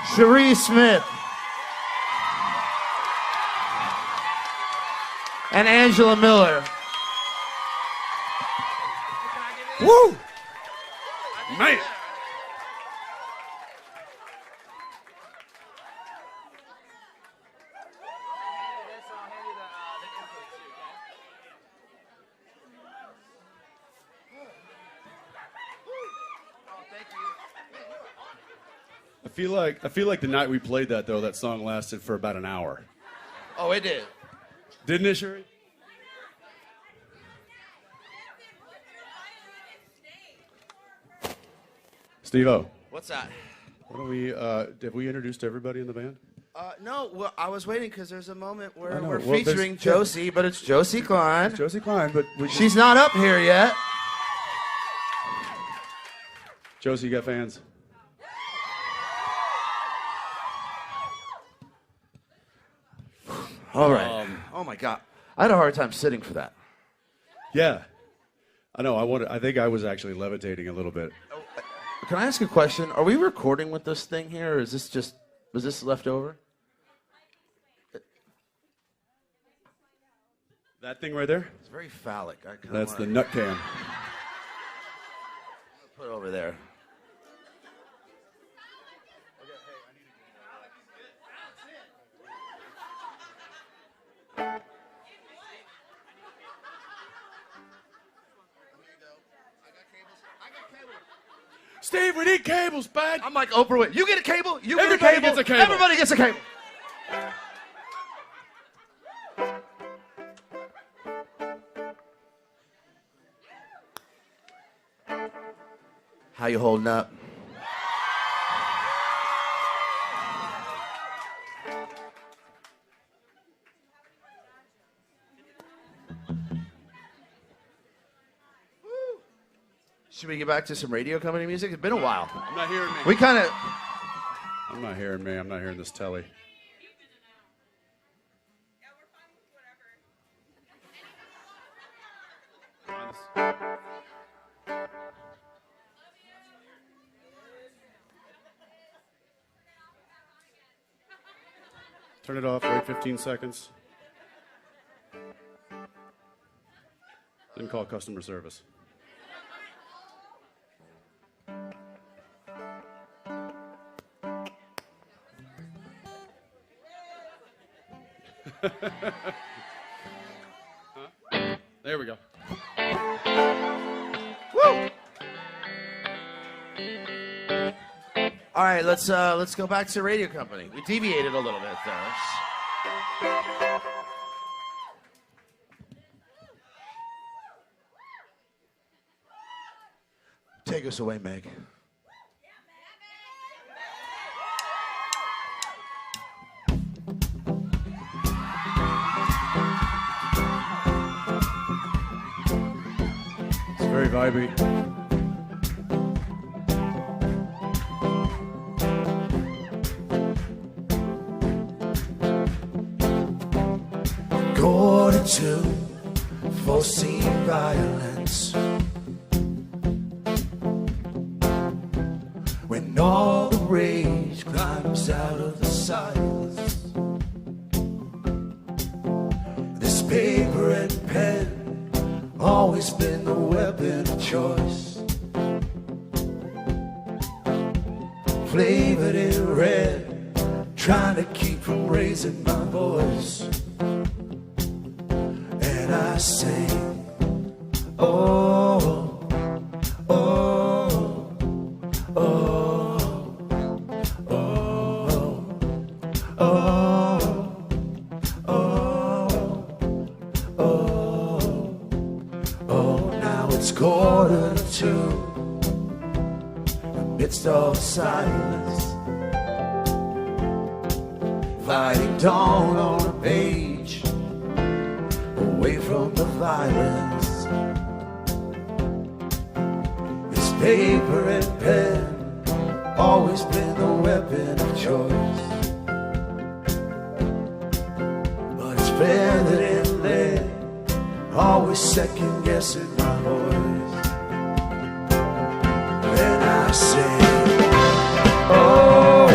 Sheree Smith, and Angela Miller. Woo! Man. I feel like the night we played that though, that song lasted for about an hour. Oh, it did. Didn't it, Sheree? Steve-O, What's that? why don't we, have we introduced everybody in the band? No, well, I was waiting because there's a moment where I know. we're Well, there's- featuring Josie, but it's Josie Klein. Josie Klein, but She's not up here yet. Josie, you got fans? All right. Oh my God, I had a hard time sitting for that. Yeah. I know, I think I was actually levitating a little bit. Can I ask a question? Are we recording with this thing here, or is this just was this left over? That thing right there? It's very phallic. I kinda That's the wanna nut can. put it over there. Steve, we need cables, bud. I'm like Oprah Winfrey. You get a cable. You Everybody get a cable. gets a cable. Everybody gets a cable. How you holding up? Should we get back to some radio company music? It's been a while. I'm not hearing me. We kind of... I'm not hearing me. I'm not hearing this telly. Turn it off, wait 15 seconds. Then call customer service. There we go. Woo! All right, let's go back to radio company. We deviated a little bit there. Take us away, Meg. It's very vibey. Quarter to foreseen violence. When all the rage climbs out of the silence, this paper and pen always been the weapon of choice. Flavored in red, trying to keep from raising my voice. And I sing, oh, oh, oh, oh, oh, oh, oh, oh. Now it's 1:45, amidst all silence, fighting dawn on a page, away from the violence. This paper and pen, always been the weapon of choice. But it's feathered in lead, always second guessing my voice. And I say, oh,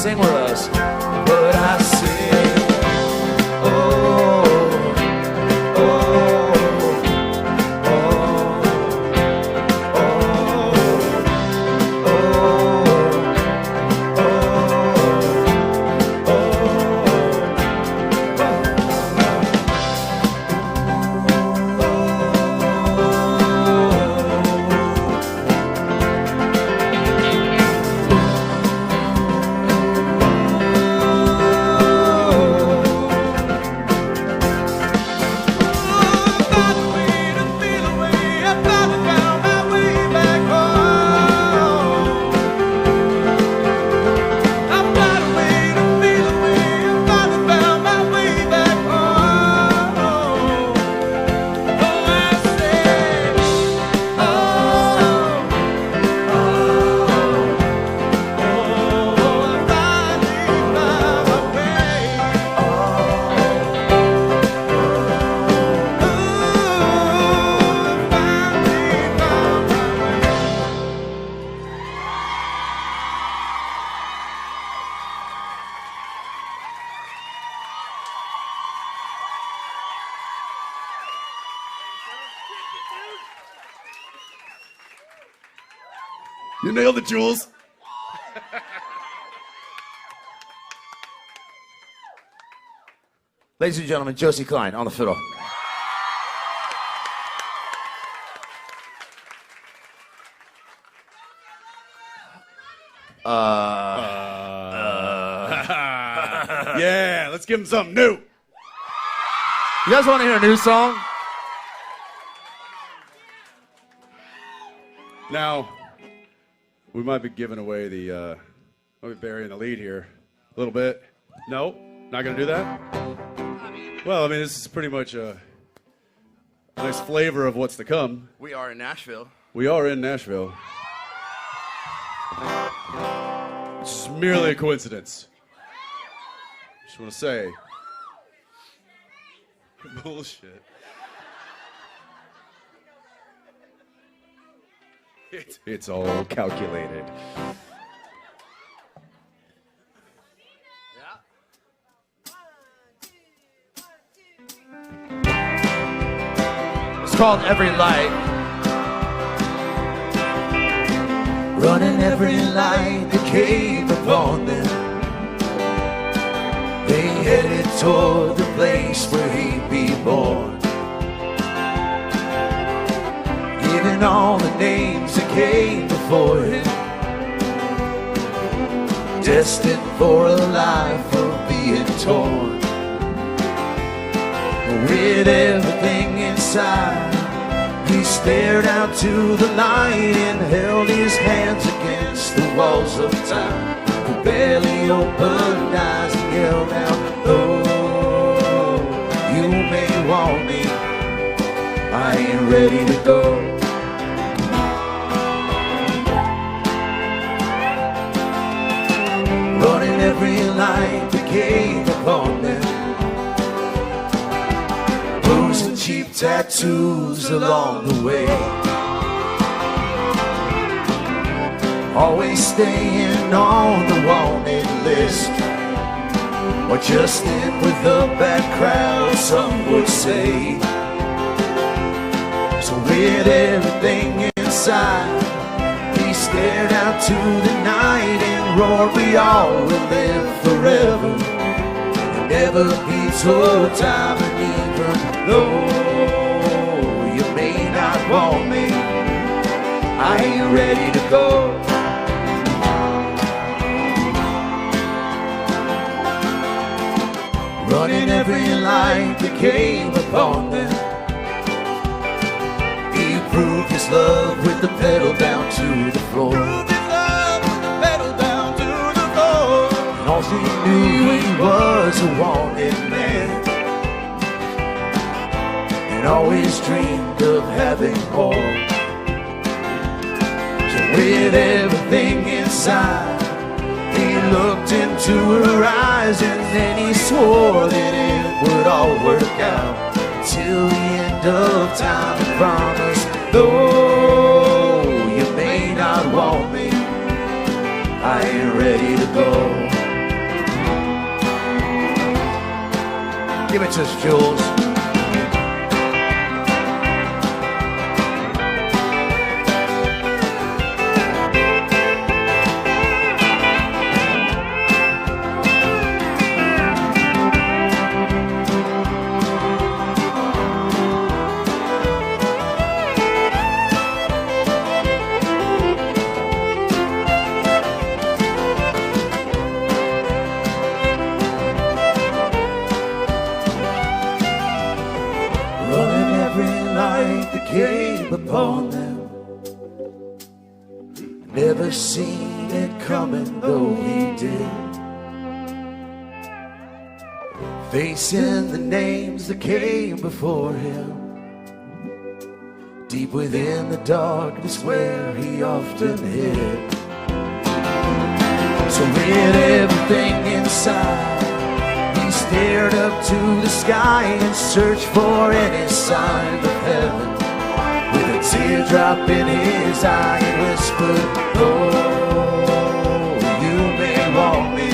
sing with us. But I sing, oh, oh, oh, You nailed it, Jules. Ladies and gentlemen, Josie Klein on the fiddle. Yeah, let's give him something new. You guys want to hear a new song? Now, we might be giving away the, might be burying the lead here a little bit. No, not going to do that? Well, I mean, this is pretty much a nice flavor of what's to come. We are in Nashville. We are in Nashville. This is merely a coincidence. Just want to say. Bullshit. It's all calculated. It's called Every Light. Running every light that came upon them. They headed toward the place where he'd be born. Giving all the names that came before him. Destined for a life of being torn. With everything inside, he stared out to the light and held his hands against the walls of time. With barely opened eyes, he yelled out, "Oh, you may want me, I ain't ready to go." Running every light that came upon them. Booze and cheap tattoos along the way. Always staying on the wanted list, or just in with the bad crowd, some would say. So with everything inside, he stared out to the night and roared, "We all will live forever." And never he told time and even though you may not want me, I ain't ready to go. Running every light that came upon them. He proved his love with the pedal down to the floor. And all he knew, he was a wanted man, and always dreamed of having more. So with everything inside, he looked into her eyes and then he swore that it would all work out till the end of time. And promised, though you may not want me, I ain't ready to go. Give it to us, Jules. Came upon them, never seen it coming though he did. Facing the names that came before him, deep within the darkness where he often hid. So with everything inside, he stared up to the sky and searched for any sign of heaven. With a teardrop in his eye, he whispered, oh, you may want me.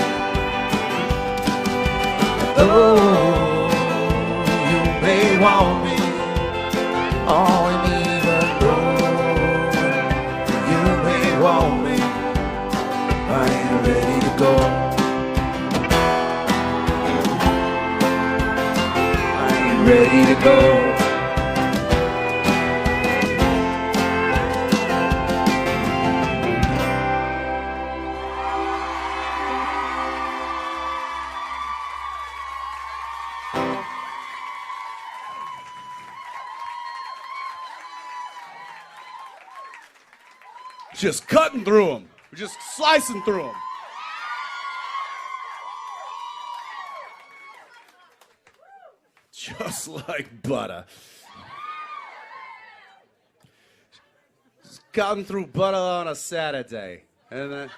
Oh, you may want me. Oh, and even though you may want me, I ain't ready to go. I ain't ready to go. Just cutting through them. We're just slicing through them. Just like butter. Just cutting through butter on a Saturday. And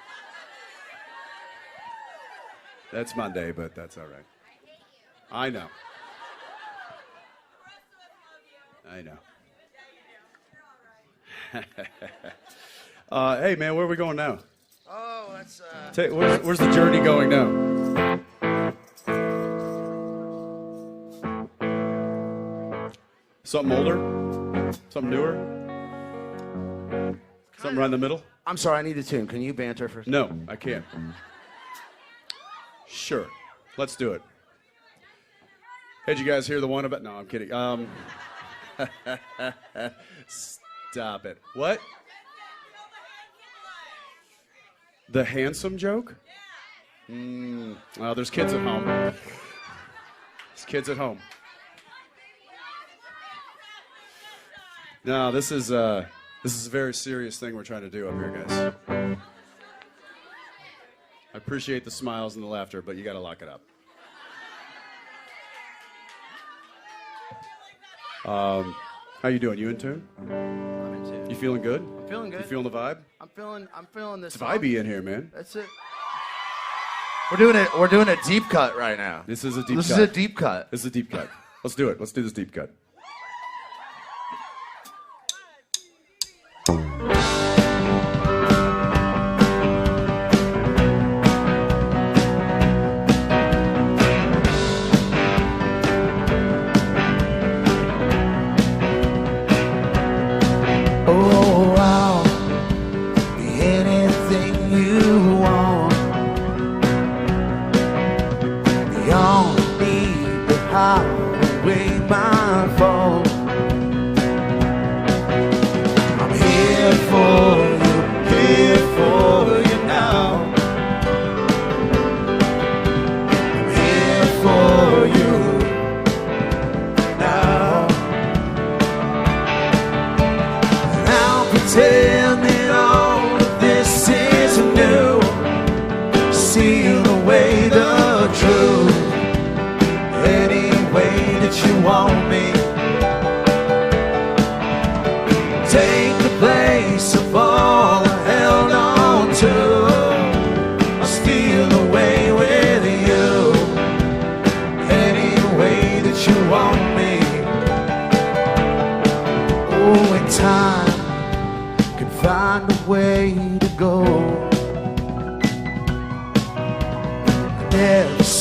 that's Monday, but that's all right. I know. I know. Hey, man, where are we going now? Oh, that's Where's the journey going now? Something older? Something newer? Something right in the middle? I'm sorry, I need a tune. Can you banter for a second? No, I can't. Sure, let's do it. Hey, did you guys hear the one about... No, I'm kidding. Stop it. What? The handsome joke? Well, there's kids at home. There's kids at home. No, this is a very serious thing we're trying to do up here, guys. I appreciate the smiles and the laughter, but you got to lock it up. How you doing? You in tune? I'm in tune. You feeling good? I'm feeling good. You feeling the vibe? I'm feeling this. It's vibey in here, man. That's it. We're doing a deep cut right now. This is a deep cut. This is a deep cut. This is a deep cut. Let's do it. Let's do this deep cut. oh, I'll be anything you want. Beyond me, but hide away my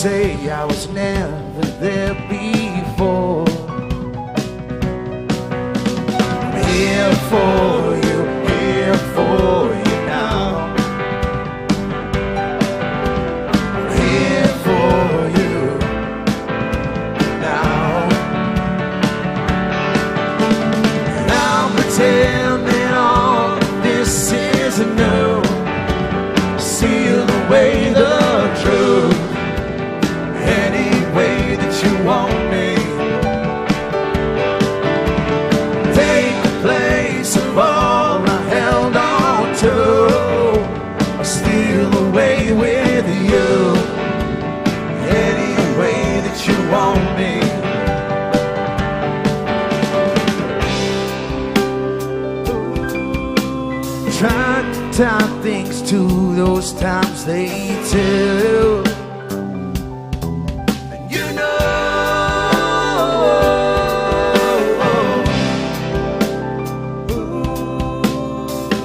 say I was never there before. I'm here for you, here for you now. I'm here for you now. And I'll pretend that all this isn't new. Seal away the truth any way that you want me. Take the place of all I held on to. I steal away with you any way that you want me. Trying to tie things to those times they tell. And you know,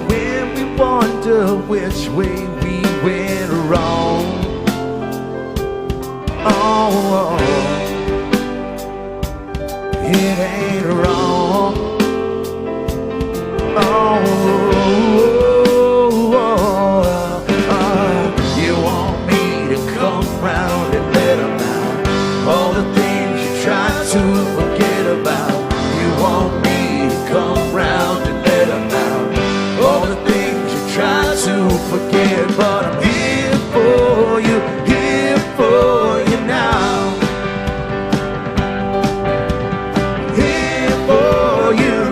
when we wonder which way we went wrong. Oh, it ain't wrong. Oh, you want me to come round and let them out all the things you tried to forget about. You want me to come round and let them out all the things you tried to forget. But I'm here for you now. Here for you.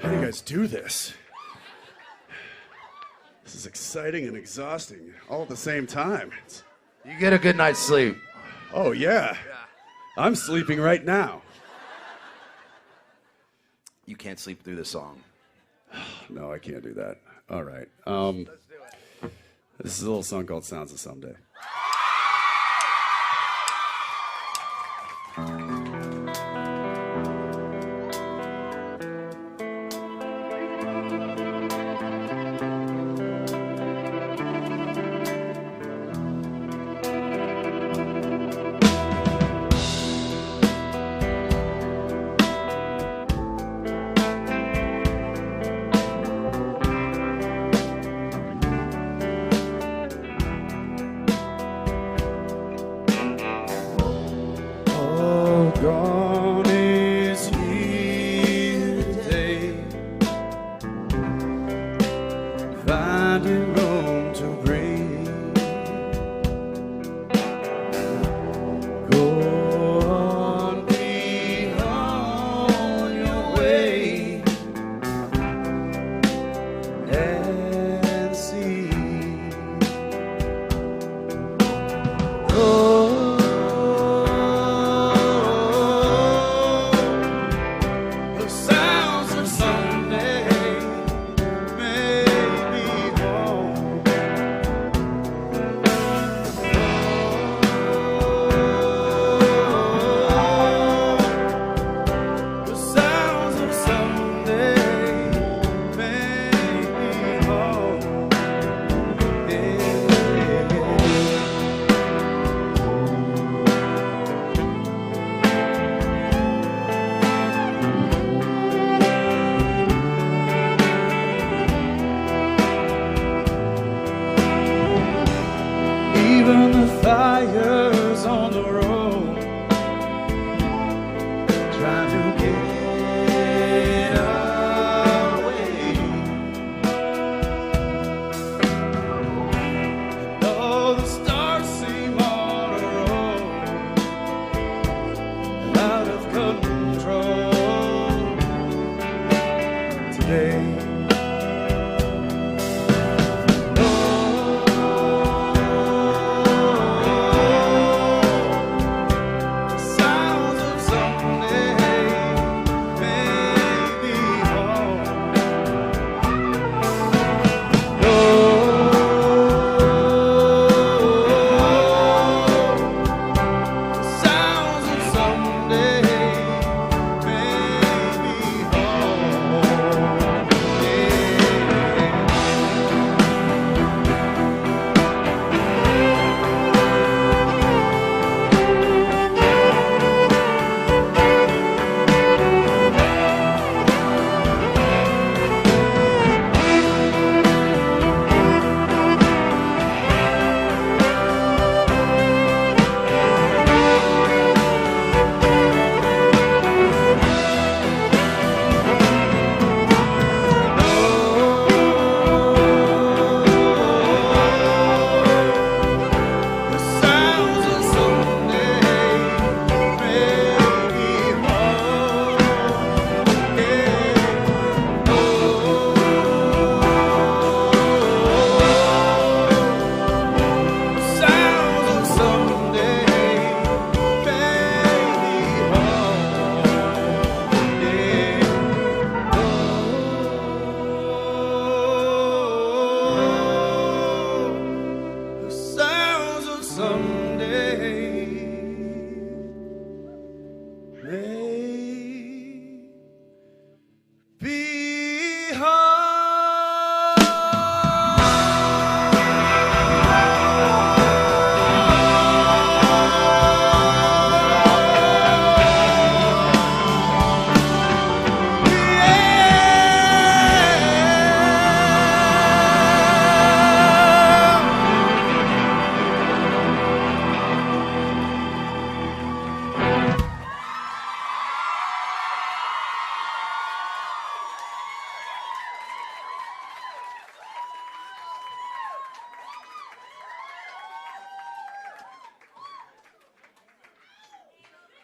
How do you guys do this? This is exciting and exhausting all at the same time. You get a good night's sleep. Oh, yeah. I'm sleeping right now. You can't sleep through this song. No, I can't do that. All right. This is a little song called Sounds of Someday. God is here today, finding room to breathe. Go on, be on your way and see. Even the fire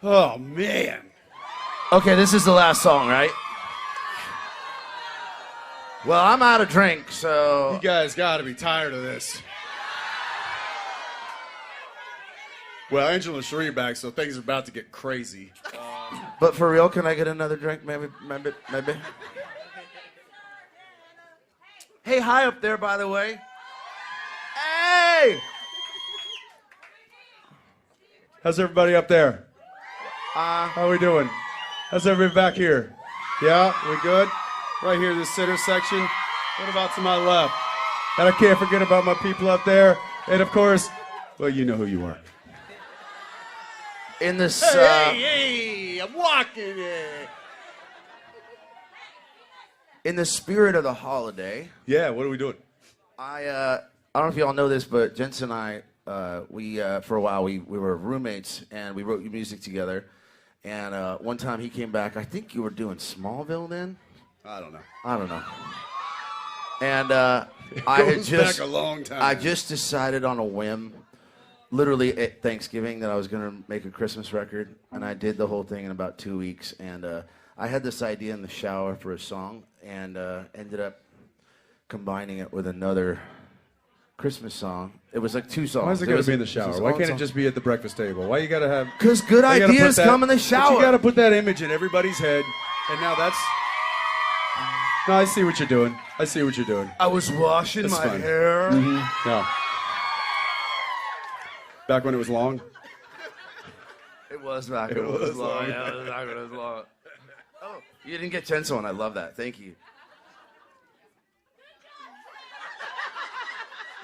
Oh, man. Okay, this is the last song, right? Well, I'm out of drink, so... You guys got to be tired of this. Well, Angela and Sheree are back, so things are about to get crazy. But for real, can I get another drink? Maybe. Hey, hi up there, by the way. Hey! How's everybody up there? How we doing? How's everybody back here? Yeah, we good? Right here, this center section. What about to my left? And I can't forget about my people up there. And of course, well, you know who you are. In this... Hey, I'm walking it. In the spirit of the holiday... Yeah, what are we doing? I don't know if you all know this, but Jensen and I, we for a while, we were roommates, and we wrote music together. And one time he came back, I think you were doing Smallville then? I don't know. And I had just... back a long time. I just decided on a whim, literally at Thanksgiving, that I was going to make a Christmas record, and I did the whole thing in about 2 weeks. And I had this idea in the shower for a song, and ended up combining it with another Christmas song. It was like 2 songs. Why is it got to be in the shower? Why can't it just be at the breakfast table? Why you got to have... Because good ideas come in the shower. You got to put that image in everybody's head, and now that's... No, I see what you're doing. I was washing That's my fine. hair. Mm-hmm. Yeah. Back when it was long? It was back when it was long. Yeah, it was back when it was long. Oh, you didn't get Jensen one. I love that. Thank you.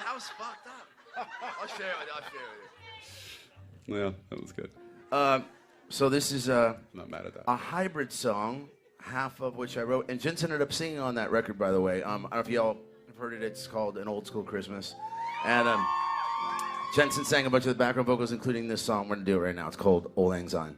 That was fucked up. I'll share it with you. Yeah, that was good. So this is I'm not mad at that. a hybrid song, half of which I wrote. And Jensen ended up singing on that record, by the way. I don't know if y'all have heard it. It's called An Old School Christmas. And Jensen sang a bunch of the background vocals, including this song. We're going to do it right now. It's called Auld Lang Syne.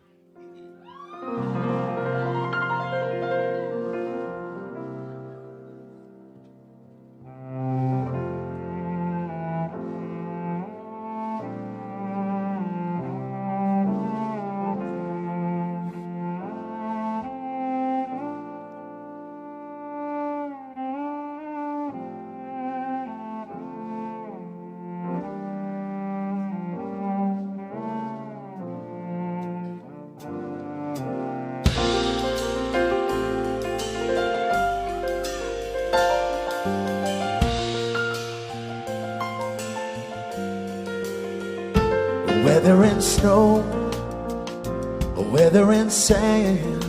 Whether in snow or whether in sand,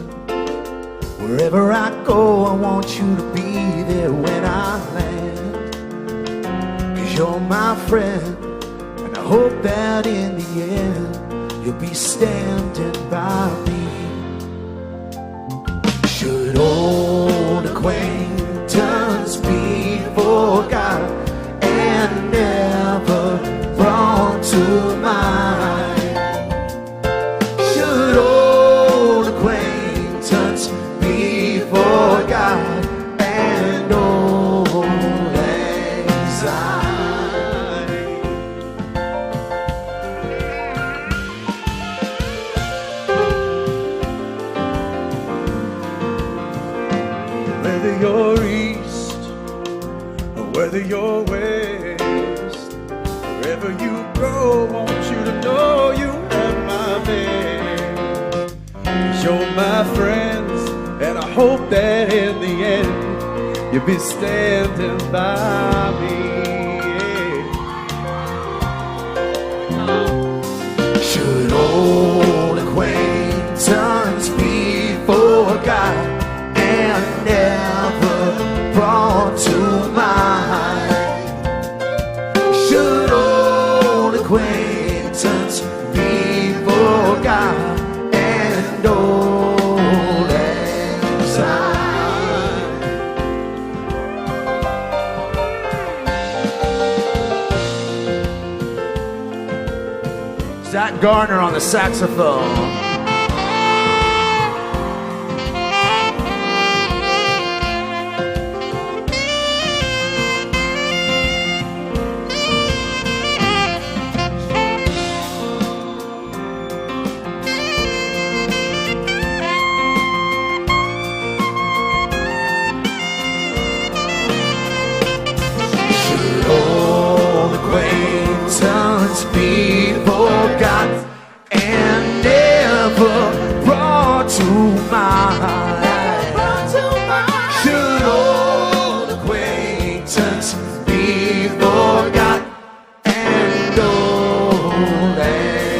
wherever I go, I want you to be there when I land. 'Cause you're my friend, and I hope that in the end you'll be standing by me. Should old acquaintance be forgot and never brought to mind? Should old acquaintance be forgot and old anxiety? Whether you're east or whether you're west, wherever you go, I want you to know you have my best. 'Cause you're my friends, and I hope that in the end you'll be standing by me. Should old acquaintance be forgot and never brought to mind? Should old acquaintance be forgot and old anxiety? Zach Garner on the saxophone. be forgot and never brought to mind. Should old acquaintance be forgot and old anxiety.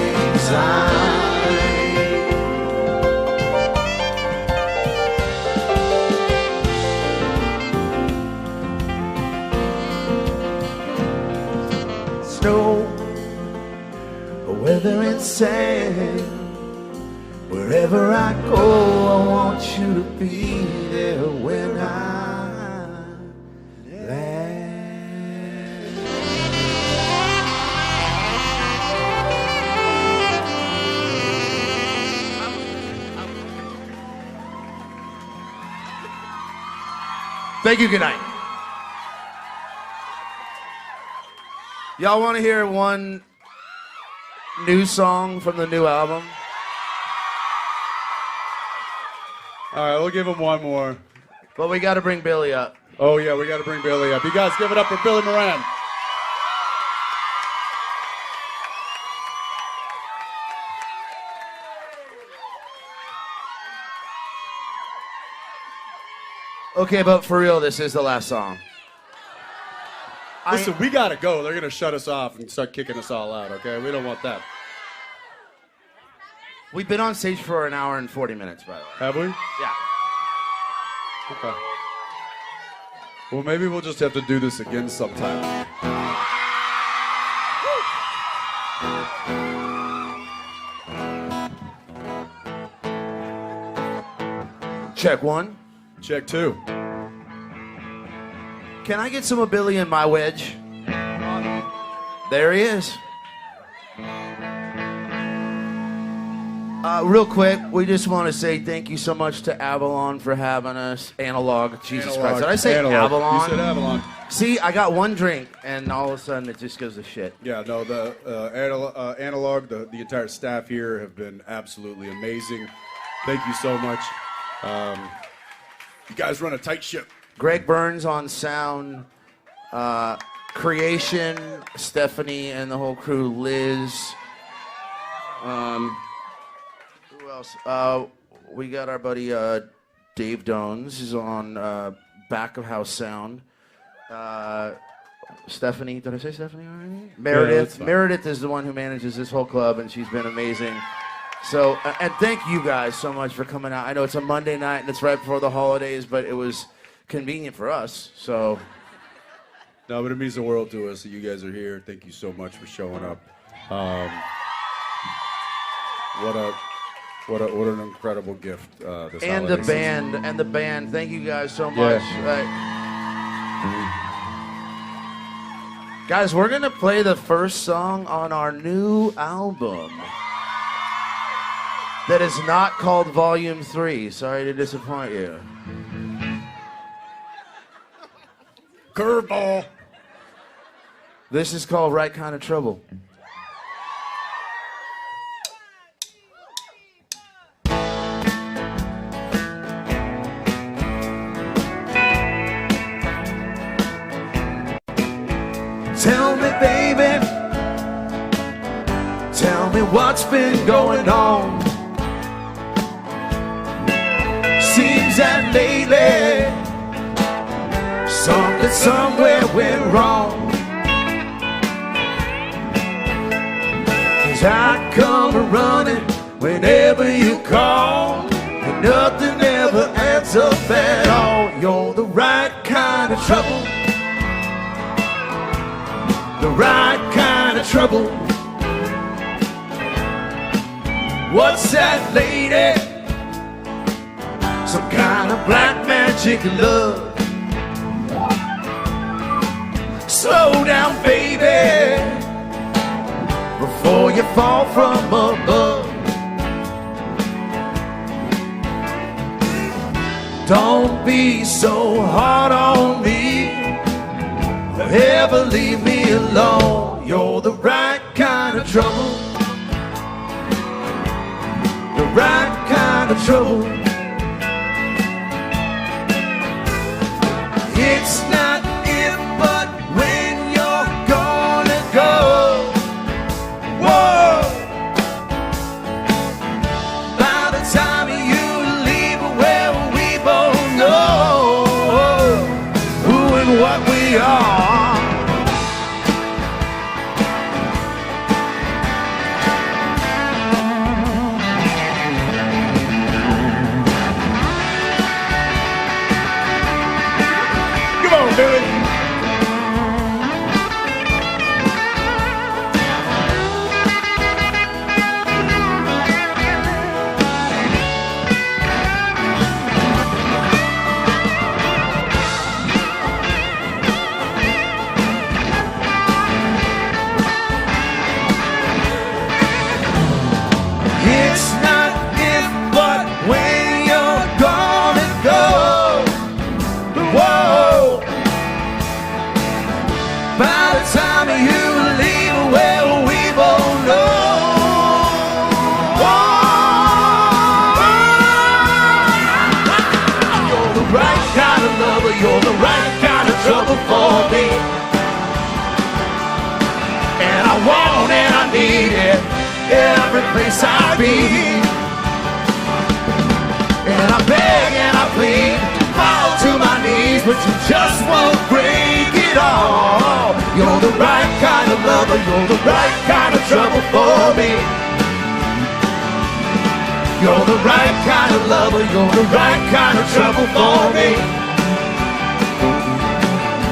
Snow, weather and sand, wherever I go, I want you to be there when I land. Thank you. Good night. Y'all want to hear one new song from the new album? All right, we'll give him one more. But we got to bring Billy up. Oh, yeah, we got to bring Billy up. You guys give it up for Billy Moran. Okay, but for real, this is the last song. Listen, we got to go. They're going to shut us off and start kicking us all out, okay? We don't want that. We've been on stage for an hour and 40 minutes, by the way. Have we? Yeah. Okay. Well, maybe we'll just have to do this again sometime. Check one. Check two. Can I get some of Billy in my wedge? There he is. Real quick, we just want to say thank you so much to Avalon for having us. Analog, Jesus Christ. Did I say Avalon? You said Avalon. See, I got one drink, and all of a sudden it just goes to shit. Yeah, no, the Analog, the entire staff here have been absolutely amazing. Thank you so much. You guys run a tight ship. Greg Burns on sound, Creation, Stephanie and the whole crew, Liz. Who else? We got our buddy Dave Dones, who's on back of house sound. Stephanie, did I say Stephanie already? Meredith. Yeah, Meredith is the one who manages this whole club, and she's been amazing. So, and thank you guys so much for coming out. I know it's a Monday night and it's right before the holidays, but it was convenient for us. So, no, but it means the world to us that you guys are here. Thank you so much for showing up. What an incredible gift this and holiday the band. Thank you guys so much. Guys, we're gonna play the first song on our new album that is not called Volume 3. Sorry to disappoint you. Curveball. This is called Right Kind of Trouble. Tell me, baby, tell me what's been going on. Seems that lately something somewhere went wrong. 'Cause I come running whenever you call, and nothing ever adds up at all. You're the right kind of trouble, the right kind of trouble. What's that, lady? Some kind of black magic love. Slow down, baby, before you fall from above. Don't be so hard on me, ever leave me alone. You're the right kind of trouble, the right kind of trouble. It's not if, but when you're gonna go. and I need it every place I be. And I beg and I plead, fall to my knees, but you just won't break it all. You're the right kind of lover, you're the right kind of trouble for me. You're the right kind of lover, you're the right kind of trouble for me.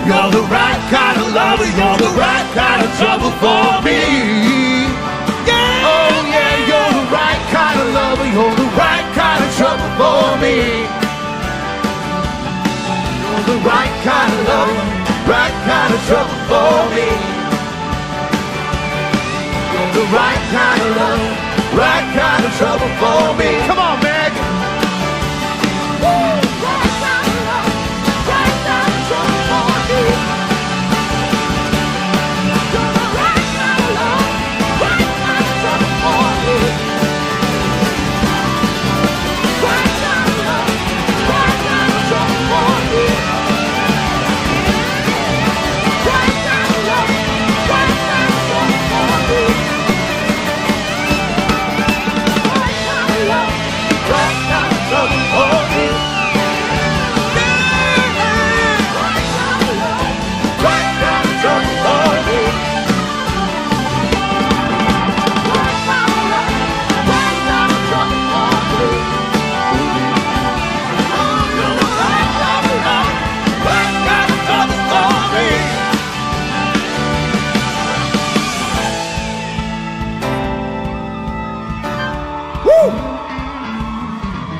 You're the right kind of lover, you're the right kind of trouble for me. Yeah. Oh yeah, you're the right kind of lover, you're the right kind of trouble for me. You're the right kind of lover, right kind of trouble for me. You're the right kind of lover, right kind of trouble for me. Come on, Meg. Woo! Right kind of love, right kind of trouble for me. You're the right kind of love, right kind of trouble for me. Right kind of love, right kind of trouble for me. Right kind of love, right kind of trouble for me.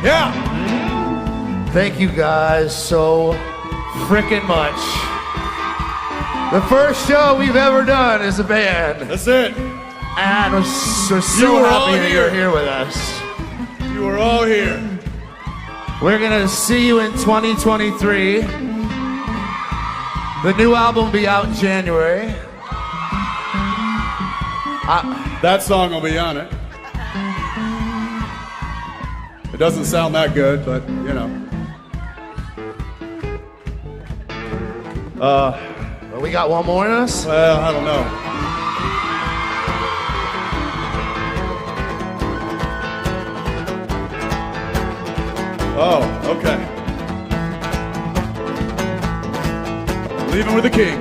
Yeah. Thank you guys so frickin' much. The first show we've ever done as a band. That's it. And we're so happy that you're here with us. You are all here. We're gonna see you in 2023. The new album will be out in January. That song will be on it. It doesn't sound that good, but you know. Well, we got one more in us? Well, I don't know. Oh, okay. Leaving with the king.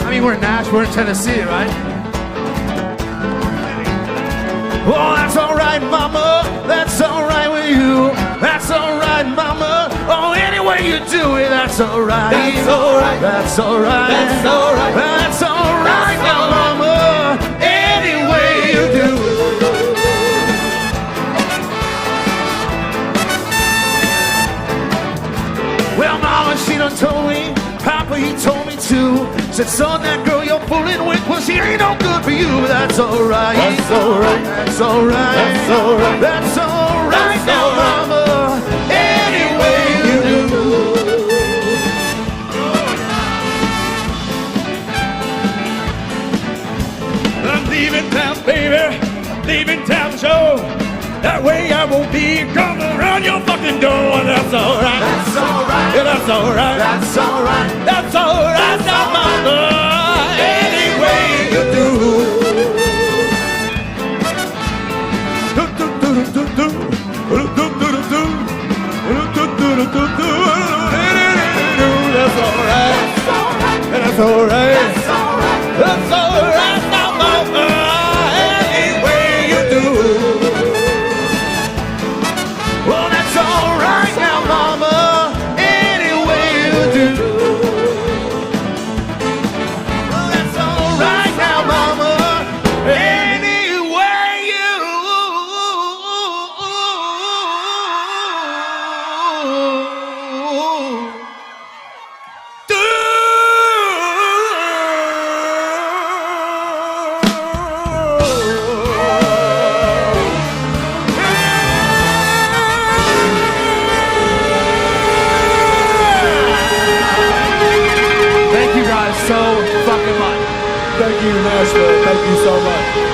I mean, we're in Nashville, we're in Tennessee, right? Oh, that's all right, mama. That's all right with you. That's all right, mama. Oh, any way you do it, that's all right. That's all right. That's all right. That's all right. That's all right, now, mama. Any way you do it. Well, mama, she done told me. Papa, he told me to. Said, son, that girl you're fooling with, well, she ain't no good for you. But that's all right. That's all right. That's all right. That's all right. That's all right That's now, all right. mama. Any way you do. I'm leaving town, baby. Leaving town, show. That way I won't be coming around your fucking door. That's all right. That's all right. Yeah, that's all right. That's all right. That's all right, now, mama. Any way you do. That's all right. That's all right. That's all right, now, mama. Any way you do. Well, that's all right now, mama. Any way you do. Well, that's all right now, mama. Any way you Do. Thank you guys so fucking much. Thank you, Nashville. Thank you so much.